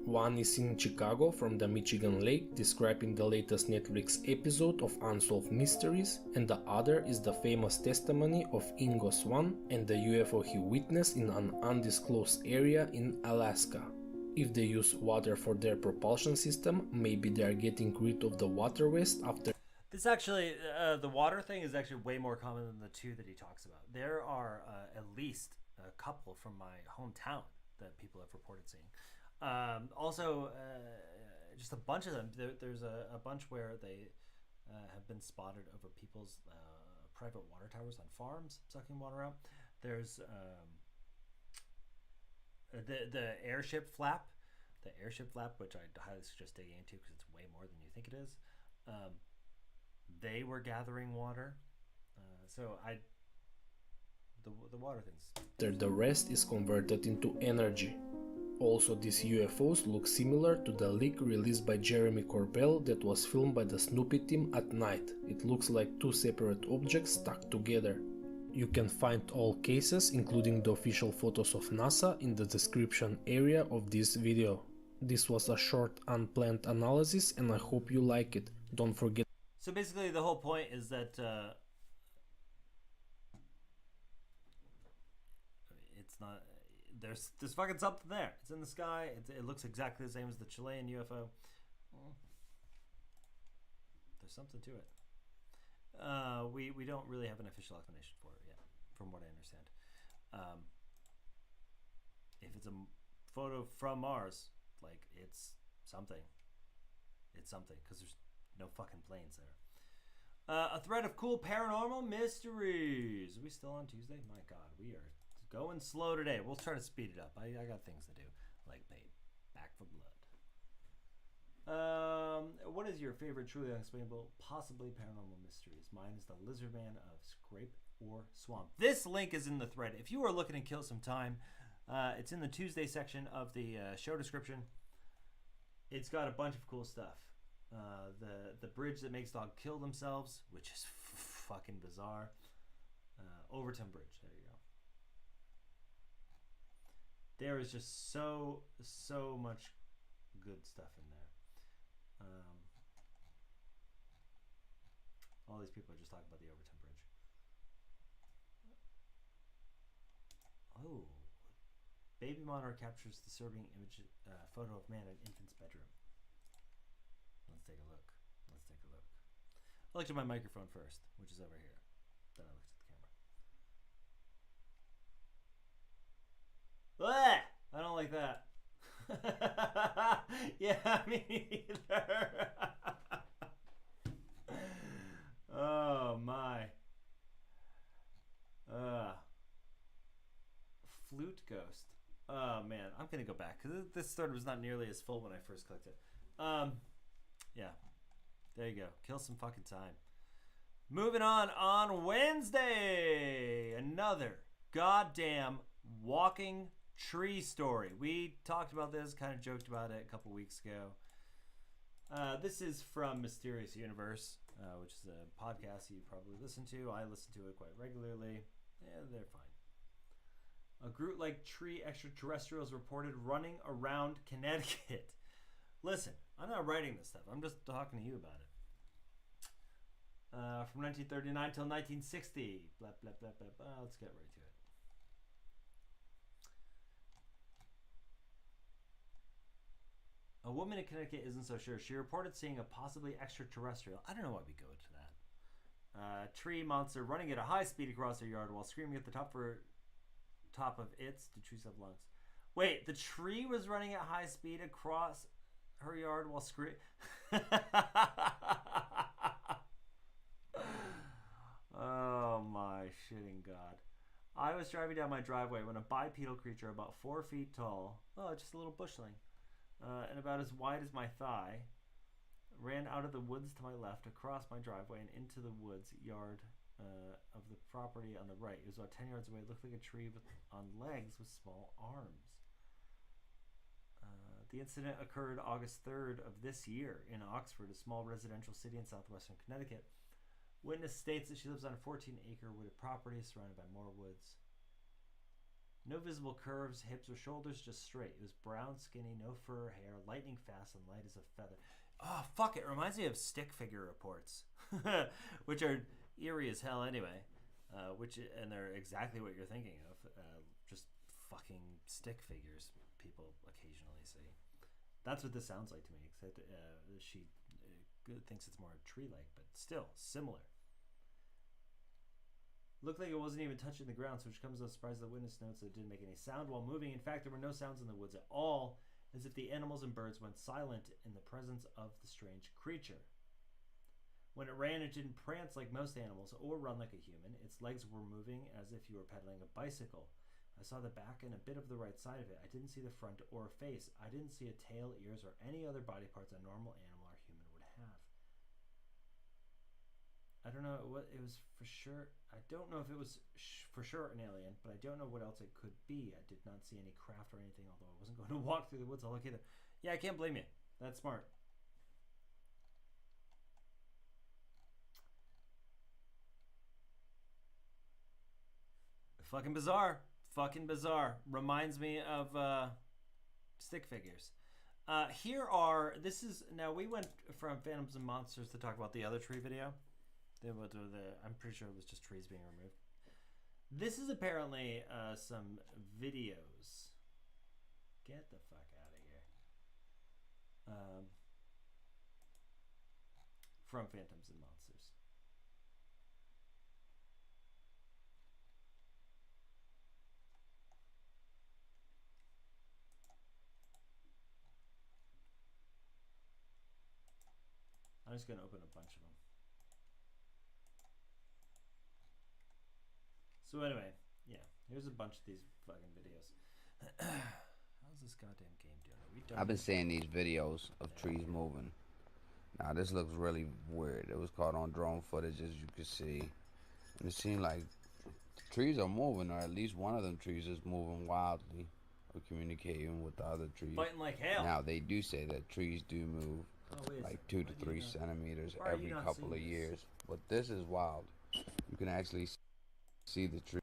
One is in Chicago from the Michigan Lake, describing the latest Netflix episode of Unsolved Mysteries, and the other is the famous testimony of Ingo Swann and the UFO he witnessed in an undisclosed area in Alaska. If they use water for their propulsion system, maybe they are getting rid of the water waste after. This actually, the water thing is actually way more common than the two that he talks about. There are at least a couple from my hometown that people have reported seeing. Also, just a bunch of them. There's a bunch where they have been spotted over people's private water towers on farms, sucking water out. There's the airship flap, which I highly suggest digging into because it's way more than you think it is. They were gathering water, so the water things. The rest is converted into energy. Also, these UFOs look similar to the leak released by Jeremy Corbell that was filmed by the Snoopy team at night. It looks like two separate objects stuck together. You can find all cases, including the official photos of NASA, in the description area of this video. This was a short, unplanned analysis and I hope you like it. Don't forget. So basically the whole point is that it's not... There's fucking something there. It's in the sky. It looks exactly the same as the Chilean UFO. There's something to it. We don't really have an official explanation for it yet, from what I understand. If it's a photo from Mars, like it's something. It's something because there's no fucking planes there. A thread of cool paranormal mysteries. Are we still on Tuesday? My God, we are going slow today. We'll try to speed it up. I got things to do, like pay back for blood. What is your favorite truly unexplainable, possibly paranormal mysteries? Mine is the lizard man of Scrape or Swamp. This link is in the thread. If you are looking to kill some time, it's in the Tuesday section of the show description. It's got a bunch of cool stuff. The bridge that makes dog kill themselves, which is fucking bizarre. Overton Bridge. There you go. There is just so much good stuff in there. All these people are just talking about the Overton Bridge. Oh, baby monitor captures disturbing image photo of man in infant's bedroom. Let's take a look. I looked at my microphone first, which is over here. Then I looked at the camera. Blech! I don't like that. Yeah, me neither. Oh my. Flute Ghost. Oh man, I'm gonna go back because this story was not nearly as full when I first clicked it. Yeah, there you go. Kill some fucking time. Moving on Wednesday, another goddamn walking tree story. We talked about this, kind of joked about it a couple weeks ago. This is from Mysterious Universe, which is a podcast you probably listen to. I listen to it quite regularly. Yeah, they're fine. A Groot-like tree extraterrestrials reported running around Connecticut. Listen, I'm not writing this stuff. I'm just talking to you about it. From 1939 till 1960. Blah, blah, blah, blah, blah. Let's get right to it. A woman in Connecticut isn't so sure. She reported seeing a possibly extraterrestrial. I don't know why we go into that. Tree monster running at a high speed across her yard while screaming at the top of its to trees have lungs. Wait, the tree was running at high speed across her yard while screaming. Oh my shitting god. I was driving down my driveway when a bipedal creature about 4 feet tall, just a little bushling, and about as wide as my thigh, ran out of the woods to my left, across my driveway, and into the woods yard of the property on the right. It was about 10 yards away. It looked like a tree on legs with small arms. The incident occurred August 3rd of this year in Oxford, a small residential city in southwestern Connecticut. Witness states that she lives on a 14-acre wooded property surrounded by more woods. No visible curves, hips, or shoulders, just straight. It was brown, skinny, no fur, hair, lightning fast, and light as a feather. Oh, fuck, it reminds me of stick figure reports, which are eerie as hell anyway, and they're exactly what you're thinking of, just fucking stick figures people occasionally see. That's what this sounds like to me, except she thinks it's more tree-like, but still similar. Looked like it wasn't even touching the ground, so which comes as a surprise. The witness notes that it didn't make any sound while moving. In fact, there were no sounds in the woods at all, as if the animals and birds went silent in the presence of the strange creature. When it ran, it didn't prance like most animals or run like a human. Its legs were moving as if you were pedaling a bicycle. I saw the back and a bit of the right side of it. I didn't see the front or face. I didn't see a tail, ears, or any other body parts a normal animal or human would have. I don't know what it was for sure. I don't know if it was for sure an alien, but I don't know what else it could be. I did not see any craft or anything, although I wasn't going to walk through the woods. I'll look either. Yeah, I can't blame you. That's smart. Fucking bizarre. Fucking bizarre. Reminds me of stick figures. Now we went from Phantoms and Monsters to talk about the other tree video. I'm pretty sure it was just trees being removed. This is apparently some videos. Get the fuck out of here. From Phantoms and Monsters. I'm just going to open a bunch of them. So anyway, yeah, here's a bunch of these fucking videos. How's this goddamn game doing? I've been seeing these videos of trees moving. Now this looks really weird. It was caught on drone footage, as you can see. And it seemed like the trees are moving, or at least one of them trees is moving wildly, or communicating with the other trees. Fighting like hell. Now they do say that trees do move. Like 2 to 3 centimeters every couple of years. But this is wild. You can actually see the tree.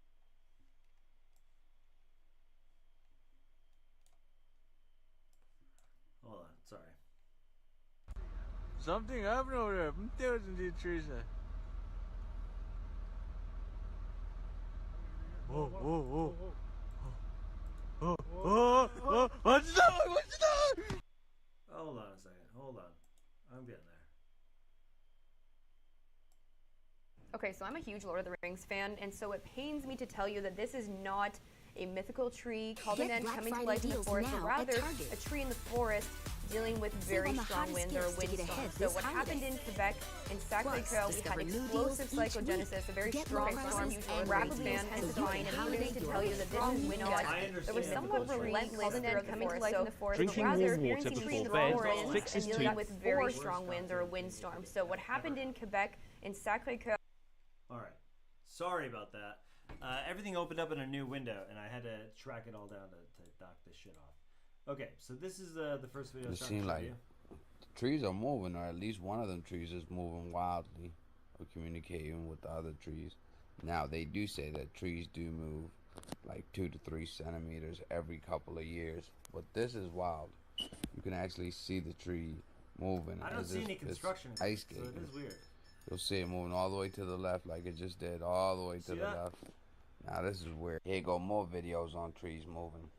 Hold on, sorry. Something happened over there. I'm telling these trees. What's that? What's that? Hold on a second. Hold on. I'm getting there. Okay, so I'm a huge Lord of the Rings fan, and so it pains me to tell you that this is not a mythical tree called an end coming to life in the forest, but rather a tree in the forest dealing with very strong winds or windstorms. So what happened in Quebec, in Sacré-Cœur, we had explosive psychogenesis, a very strong storm, and rapidly intensifying, and I'm going to tell you that this is not, there was somewhat relentless throughout coming to life in the forest, but rather experiencing trees in the forest and dealing with very strong winds or windstorms. So what happened in Quebec, in Sacré-Cœur. All right. Sorry about that. Everything opened up in a new window, and I had to track it all down to knock this shit off. Okay, so this is the first video. It seems like the trees are moving, or at least one of them trees is moving wildly, or communicating with the other trees. Now they do say that trees do move like 2 to 3 centimeters every couple of years, but this is wild. You can actually see the tree moving. I don't see any construction, ice skating. So it is weird. You'll see it moving all the way to the left like it just did, all the way to the left. Now this is weird. Here go more videos on trees moving.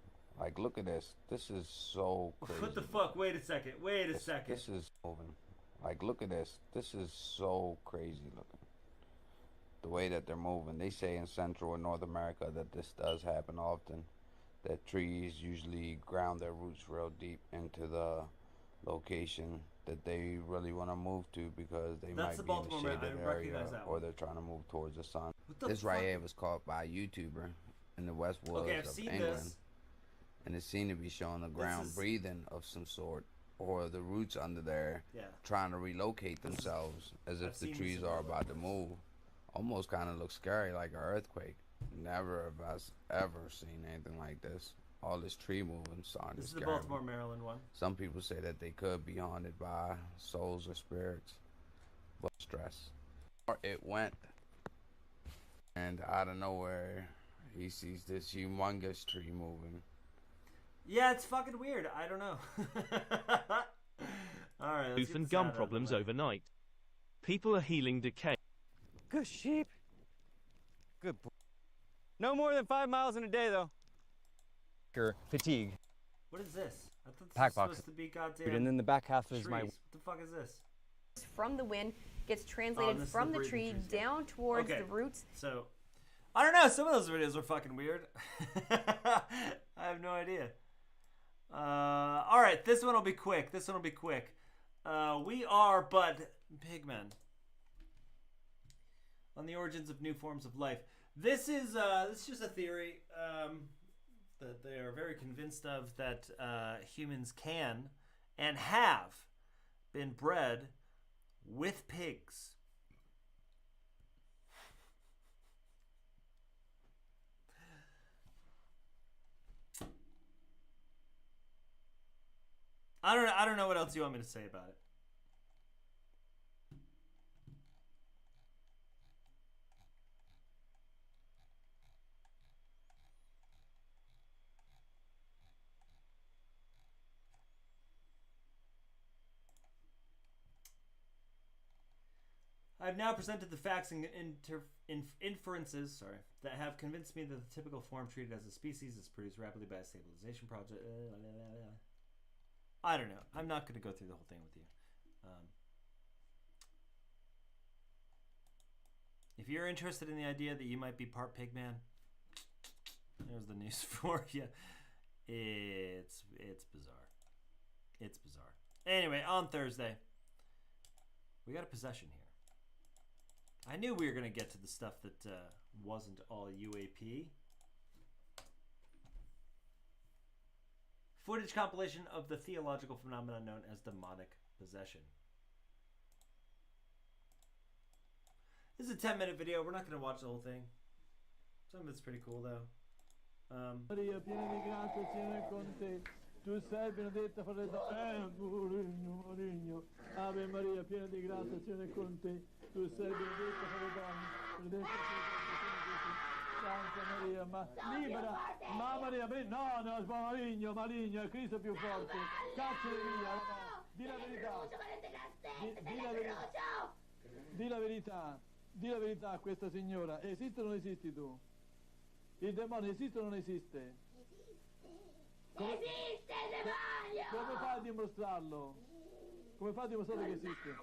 Like, look at this. This is so crazy. What the fuck? Wait a second. Wait a second. This is moving. Like, look at this. This is so crazy looking. The way that they're moving. They say in Central and North America that this does happen often. That trees usually ground their roots real deep into the location that they really want to move to, because they might be in a shaded area, or they're trying to move towards the sun. This right here was caught by a YouTuber in the West Woods of England. And it seemed to be showing the ground breathing of some sort. or the roots under there trying to relocate themselves as if the trees are about to move. Almost kind of looks scary, like an earthquake. Never have us ever seen anything like this. All this tree moving starting to scare me. This is the Baltimore, Maryland one. Some people say that they could be haunted by souls or spirits, but stress. It went, and out of nowhere, he sees this humongous tree moving. Yeah, it's fucking weird. I don't know. All right. Tooth and gum problems overnight. People are healing decay. Good sheep. Good boy. No more than 5 miles in a day, though. Fatigue. What is this? I thought this Pack was box. supposed to be goddamn. And then the back half is trees. my. What the fuck is this? From the wind gets translated from the tree down towards the roots. So, I don't know. Some of those videos are fucking weird. I have no idea. All right, this one will be quick. We are but pigmen. On the origins of new forms of life. This is just a theory that they are very convinced of, that humans can and have been bred with pigs. I don't know what else you want me to say about it. I've now presented the facts and inferences, that have convinced me that the typical form treated as a species is produced rapidly by a stabilization project. I don't know. I'm not going to go through the whole thing with you. If you're interested in the idea that you might be part pigman, there's the news for you. It's bizarre. It's bizarre. Anyway, on Thursday, we got a possession here. I knew we were going to get to the stuff that wasn't all UAP. Footage compilation of the theological phenomenon known as demonic possession. This is a 10-minute video. We're not going to watch the whole thing. Some of it's pretty cool, though. Maria, piena di grazia, il Signore è con te. Tu sei benedetta fra le donne. Murigno. Ave Maria, piena di grazia, il Signore è con te. Tu sei benedetta fra le donne. Benedetta Santa Maria, ma libera. Ma Maria, no, maligno, è Cristo più forte. Cacciali via. Di la verità. Di la verità a questa signora. Esiste o non esisti tu? Il demonio esiste o non esiste? Esiste il demonio! Come fai a dimostrarlo? Come fai a dimostrare che esiste?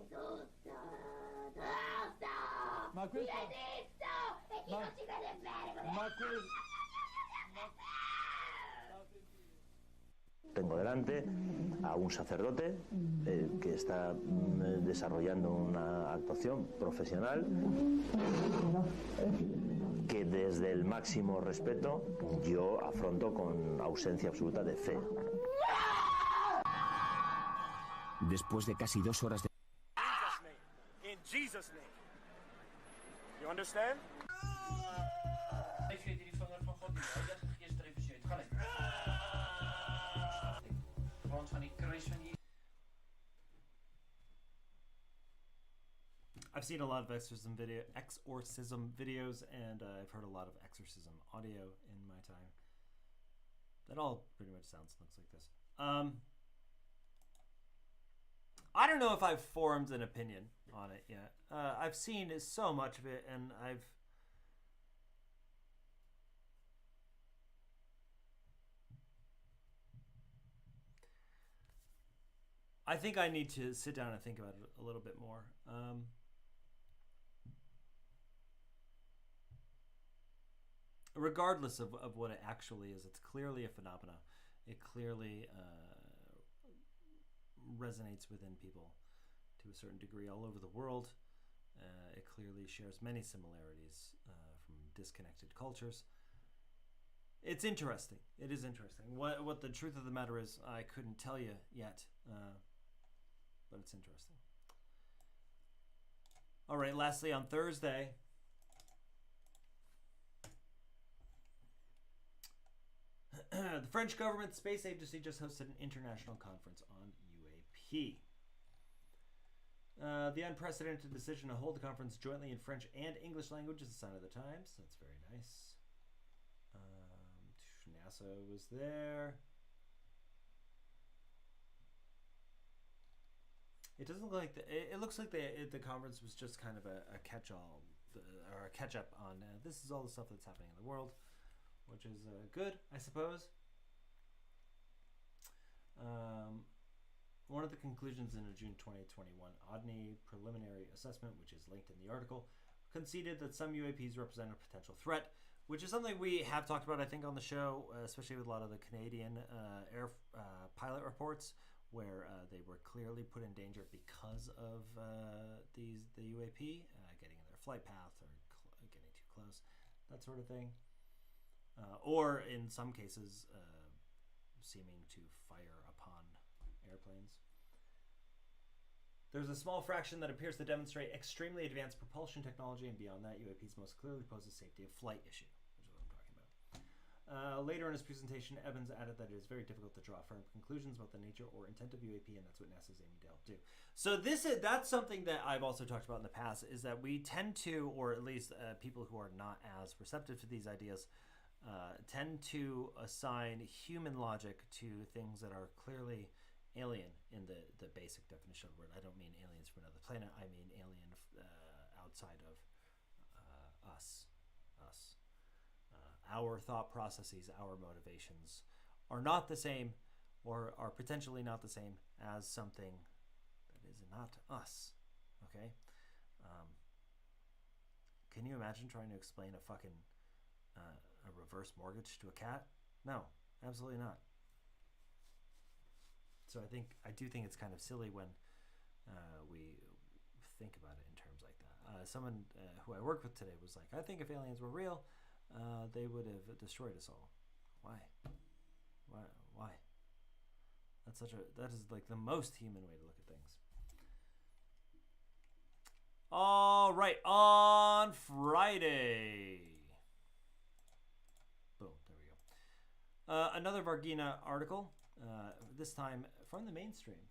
Tutto! Ma questo... Io esisto! E chi non ci crede bene? Ma questo... Tengo delante a un sacerdote que está desarrollando una actuación profesional que desde el máximo respeto yo afronto con ausencia absoluta de fe. Después de casi 2 horas de... In Jesus' name. You understand? I've seen a lot of exorcism videos, and I've heard a lot of exorcism audio in my time. That all pretty much looks like this. I don't know if I've formed an opinion on it yet. I've seen so much of it, and I think I need to sit down and think about it a little bit more. Regardless of what it actually is, it's clearly a phenomenon. It clearly resonates within people to a certain degree all over the world. It clearly shares many similarities from disconnected cultures. It's interesting. It is interesting. What the truth of the matter is, I couldn't tell you yet, but it's interesting. All right, lastly, on Thursday, the French government space agency just hosted an international conference on UAP. The unprecedented decision to hold the conference jointly in French and English language is a sign of the times. That's very nice. NASA was there. It doesn't look like it looks like the conference was just kind of a catch-all or a catch-up on this is all the stuff that's happening in the world, which is good, I suppose. One of the conclusions in a June 2021 ODNI preliminary assessment, which is linked in the article, conceded that some UAPs represent a potential threat, which is something we have talked about, I think, on the show, especially with a lot of the Canadian air pilot reports, where they were clearly put in danger because of the UAP, getting in their flight path or getting too close, that sort of thing. Or in some cases, seeming to fire upon airplanes. There's a small fraction that appears to demonstrate extremely advanced propulsion technology, and beyond that, UAPs most clearly pose a safety of flight issue, which is what I'm talking about. Later in his presentation, Evans added that it is very difficult to draw firm conclusions about the nature or intent of UAP, and that's what NASA's aiming to help do. So that's something that I've also talked about in the past, is that we tend to, or at least people who are not as receptive to these ideas, tend to assign human logic to things that are clearly alien in the basic definition of the word. I don't mean aliens from another planet. I mean alien outside of us. Our thought processes, our motivations are not the same, or are potentially not the same as something that is not us. Okay? Can you imagine trying to explain a fucking a reverse mortgage to a cat? No, absolutely not. So I do think it's kind of silly when we think about it in terms like that. Someone who I worked with today was like, I think if aliens were real, they would have destroyed us all. Why? Why? That is like the most human way to look at things. All right, on Friday. Boom, there we go. Another Varghina article, this time from the mainstream.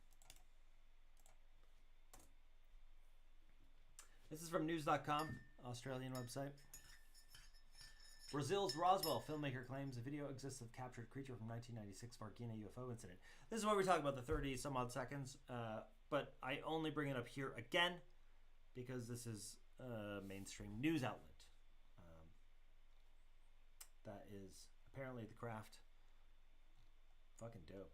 This is from news.com, Australian website. Brazil's Roswell filmmaker claims a video exists of captured creature from 1996 Varghina UFO incident. This is why we talk about the 30 some odd seconds, but I only bring it up here again because this is a mainstream news outlet. That is apparently the craft. Fucking dope.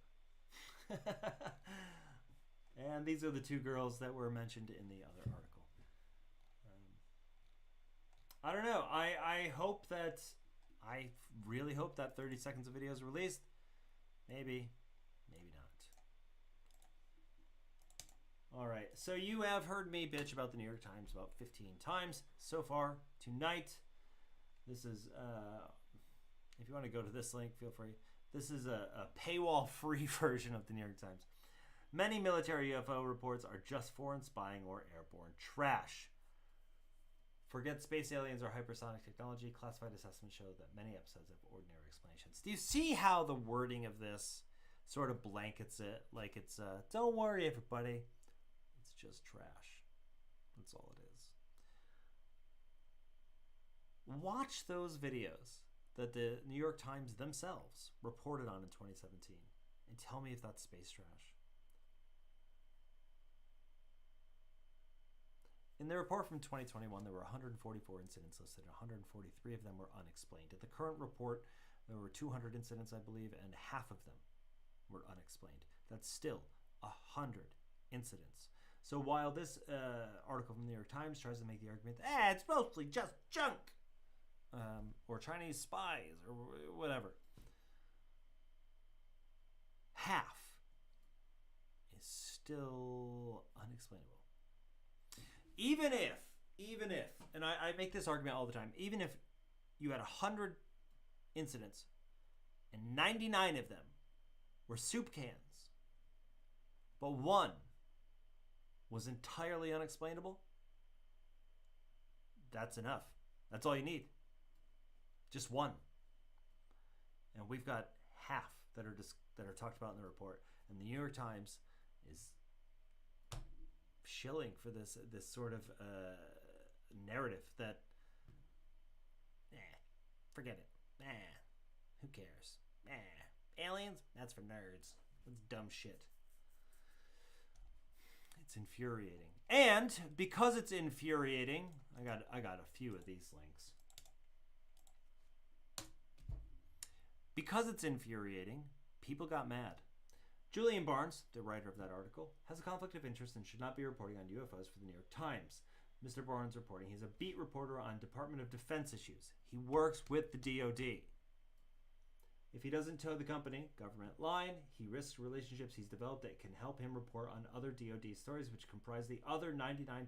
And these are the two girls that were mentioned in the other article. I don't know. I really hope that 30 seconds of video is released. Maybe not. All right. So you have heard me bitch about the New York Times about 15 times so far tonight. This is, if you want to go to this link, feel free. This is a paywall-free version of the New York Times. Many military UFO reports are just foreign spying or airborne trash. Forget space aliens or hypersonic technology. Classified assessments show that many episodes have ordinary explanations. Do you see how the wording of this sort of blankets it? Like it's, don't worry, everybody. It's just trash. That's all it is. Watch those videos that the New York Times themselves reported on in 2017 and tell me if that's space trash. In the report from 2021, there were 144 incidents listed. 143 of them were unexplained. At the current report, there were 200 incidents, I believe, and half of them were unexplained. That's still 100 incidents. So while this article from the New York Times tries to make the argument that it's mostly just junk, or Chinese spies, or whatever, half is still unexplainable. Even if, and I make this argument all the time, even if you had 100 incidents and 99 of them were soup cans, but one was entirely unexplainable, that's enough. That's all you need. Just one. And we've got half that are talked about in the report. And the New York Times is shilling for this sort of narrative that, forget it. Who cares? Aliens? That's for nerds. That's dumb shit. It's infuriating. And because it's infuriating, I got a few of these links. Because it's infuriating, people got mad. Julian Barnes, the writer of that article, has a conflict of interest and should not be reporting on UFOs for the New York Times. Mr. Barnes reporting he's a beat reporter on Department of Defense issues. He works with the DoD. If he doesn't toe the company government line, he risks relationships he's developed that can help him report on other DoD stories, which comprise the other 99.9%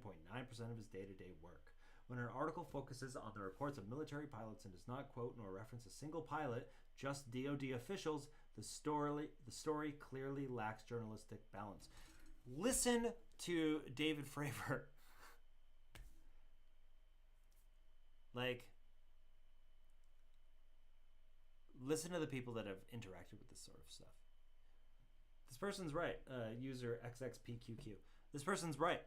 of his day-to-day work. When an article focuses on the reports of military pilots and does not quote nor reference a single pilot, just DoD officials, the story clearly lacks journalistic balance. Listen to David Fravor. Listen to the people that have interacted with this sort of stuff. This person's right. User XXPQQ. This person's right.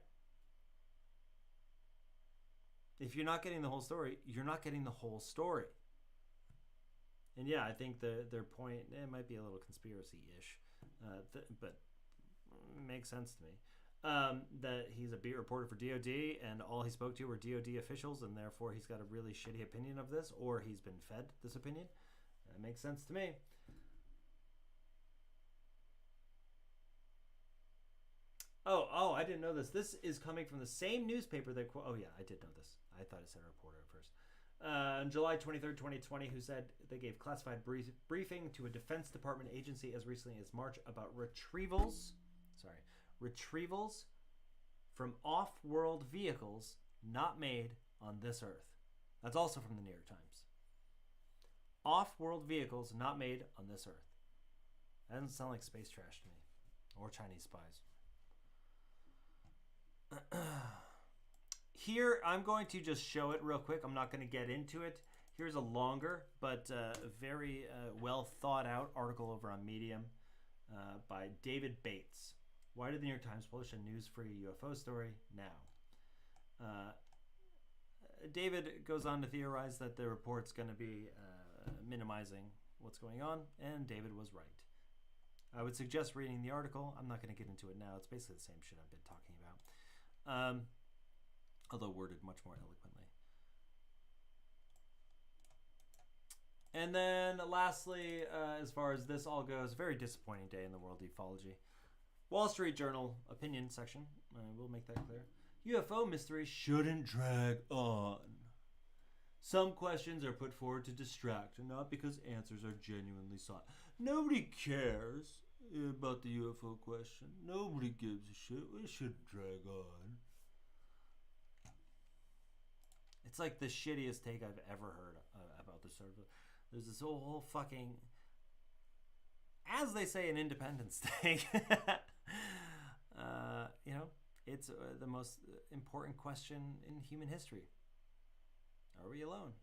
If you're not getting the whole story, you're not getting the whole story. And yeah, I think their point, it might be a little conspiracy-ish, but it makes sense to me. That he's a beat reporter for DoD, and all he spoke to were DoD officials, and therefore he's got a really shitty opinion of this, or he's been fed this opinion. That makes sense to me. Oh, I didn't know this. This is coming from the same newspaper that... Oh, yeah, I did know this. I thought it said reporter at first. On July 23rd, 2020, who said they gave classified briefing to a Defense Department agency as recently as March about retrievals from off-world vehicles not made on this Earth. That's also from the New York Times. Off-world vehicles not made on this Earth. That doesn't sound like space trash to me. Or Chinese spies. Here, I'm going to just show it real quick. I'm not going to get into it. Here's a longer, but very well thought out article over on Medium by David Bates. Why did the New York Times publish a news-free UFO story now? David goes on to theorize that the report's going to be minimizing what's going on, and David was right. I would suggest reading the article. I'm not going to get into it now. It's basically the same shit I've been talking about, although worded much more eloquently. And then lastly, as far as this all goes, very disappointing day in the world of ufology. Wall Street Journal opinion section. We'll make that clear. UFO mystery shouldn't drag on. Some questions are put forward to distract and not because answers are genuinely sought. Nobody cares about the UFO question. Nobody gives a shit. It shouldn't drag on. It's like the shittiest take I've ever heard about this sort of... There's this whole fucking... As they say in Independence Day... you know, it's the most important question in human history. Are we alone?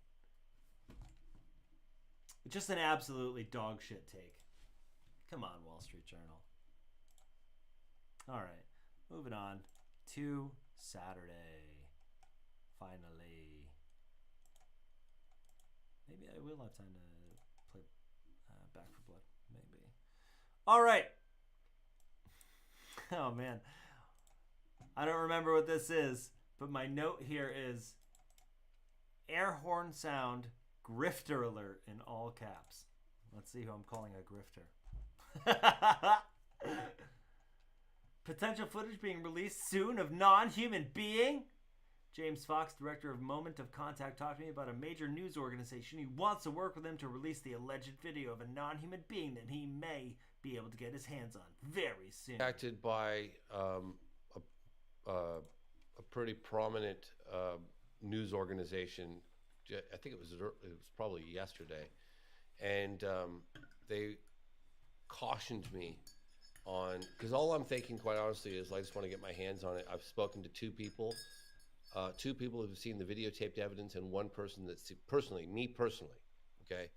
It's just an absolutely dog shit take. Come on, Wall Street Journal. All right, moving on to Saturday. Finally. Maybe I will have time to play Back for Blood. Maybe. All right. Oh, man. I don't remember what this is, but my note here is Airhorn sound, grifter alert in all caps. Let's see who I'm calling a grifter. Potential footage being released soon of non-human being? James Fox, director of Moment of Contact, talked to me about a major news organization. He wants to work with them to release the alleged video of a non-human being that he may be able to get his hands on very soon. Acted by a pretty prominent news organization. I think it was probably yesterday, and they cautioned me on, because all I'm thinking, quite honestly, is I just want to get my hands on it. I've spoken to two people who've seen the videotaped evidence, and one person that's me personally, okay,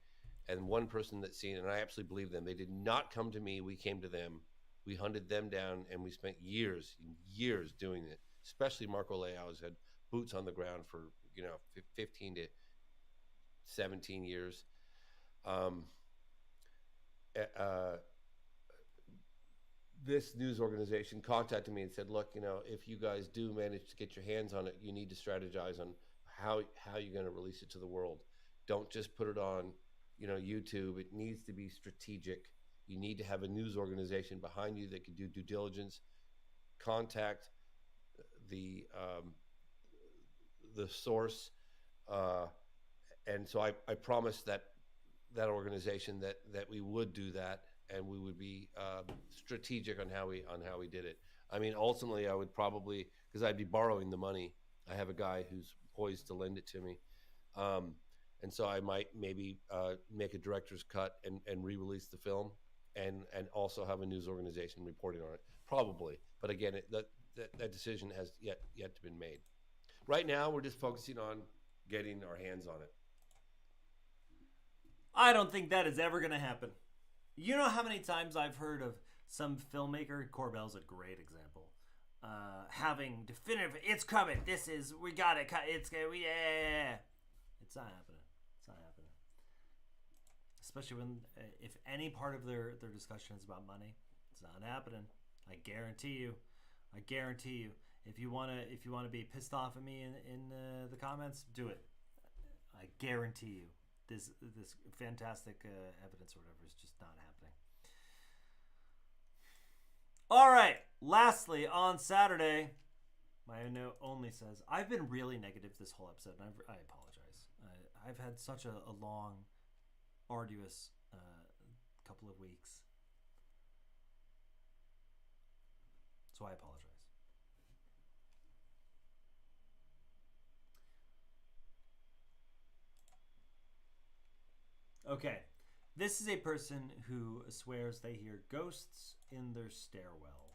and one person that's seen it, and I absolutely believe them. They did not come to me. We came to them. We hunted them down, and we spent years doing it. Especially Marco Leao's had boots on the ground for 15 to 17 years. This news organization contacted me and said, look, if you guys do manage to get your hands on it, you need to strategize on how you're going to release it to the world. Don't just put it on, YouTube. It needs to be strategic. You need to have a news organization behind you that can do due diligence, contact the source. And so I promised that organization that we would do that, and we would be strategic on how we did it. I mean, ultimately, I would probably, because I'd be borrowing the money. I have a guy who's poised to lend it to me, and so I might maybe make a director's cut and re-release the film, and also have a news organization reporting on it, probably. But again, that decision has yet to be made. Right now, we're just focusing on getting our hands on it. I don't think that is ever going to happen. You know how many times I've heard of some filmmaker, Corbell's a great example, having definitive, it's coming, we got it, it's yeah. It's not happening. It's not happening. Especially when, if any part of their discussion is about money, it's not happening. I guarantee you. If you wanna be pissed off at me in the comments, do it. I guarantee you. This fantastic evidence or whatever is just not happening. All right. Lastly, on Saturday, my note only says, I've been really negative this whole episode, and I apologize. I've had such a long, arduous couple of weeks. So I apologize. Okay, this is a person who swears they hear ghosts in their stairwell.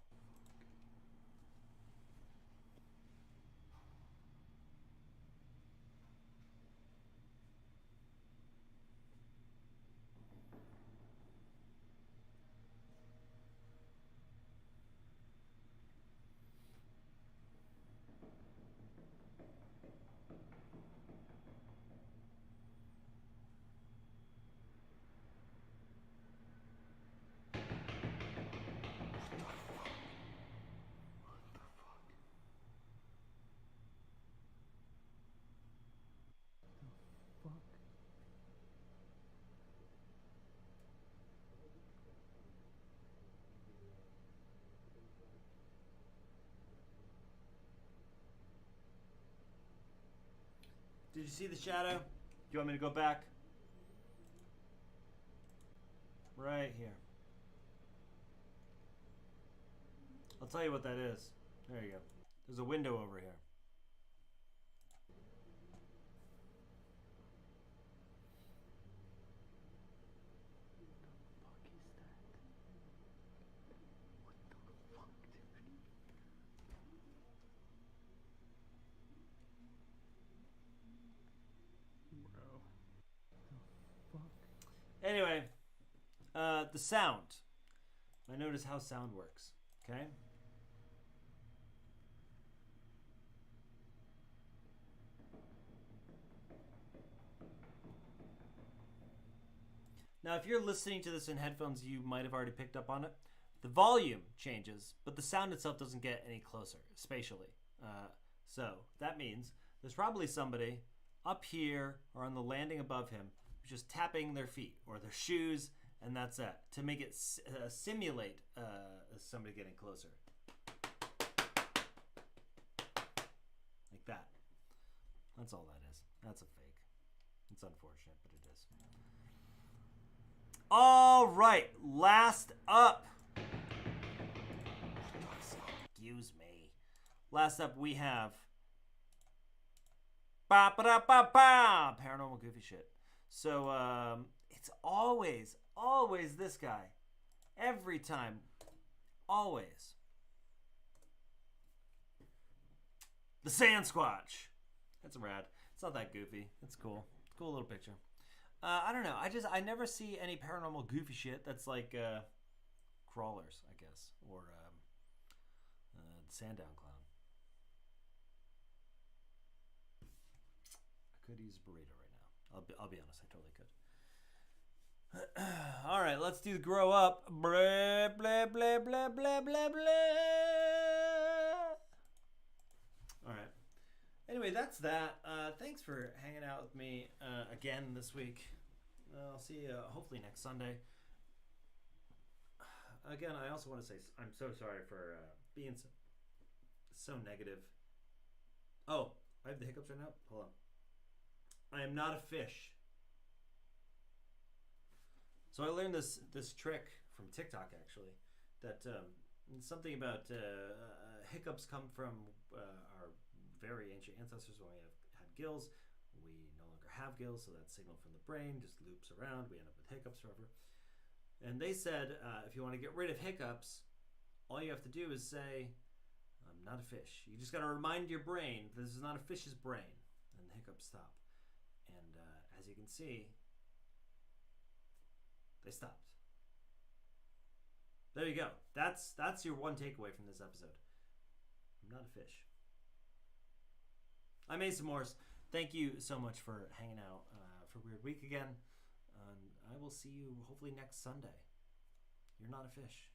Did you see the shadow? Do you want me to go back? Right here. I'll tell you what that is. There you go. There's a window over here. Anyway, the sound. I notice how sound works. Okay. Now, if you're listening to this in headphones, you might have already picked up on it. The volume changes, but the sound itself doesn't get any closer spatially. So that means there's probably somebody up here or on the landing above him just tapping their feet or their shoes, and that's it, to make it simulate somebody getting closer. Like that. That's all that is. That's a fake. It's unfortunate, but it is. All right, last up. Excuse me. Last up, we have paranormal goofy shit. So it's always Always this guy. Every time. Always. The Sandsquatch. That's rad. It's not that goofy. It's cool. Cool little picture. I don't know. I never see any paranormal goofy shit that's like crawlers, I guess, or Sandown Clown. I could use a burrito right now. I'll be honest. I totally could. All right, let's do grow up. Blah blah blah blah blah blah blah. All right. Anyway, that's that. Thanks for hanging out with me again this week. I'll see you hopefully next Sunday. Again, I also want to say I'm so sorry for being so negative. Oh, I have the hiccups right now? Hold on. I am not a fish. So I learned this trick from TikTok, actually, that something about hiccups come from our very ancient ancestors when we had gills. We no longer have gills, so that signal from the brain just loops around. We end up with hiccups forever. And they said if you want to get rid of hiccups, all you have to do is say, I'm not a fish. You just got to remind your brain this is not a fish's brain, and the hiccups stop. And as you can see, they stopped. There you go. That's your one takeaway from this episode. I'm not a fish. I'm Ace Morse. Thank you so much for hanging out for Weird Week again. I will see you hopefully next Sunday. You're not a fish.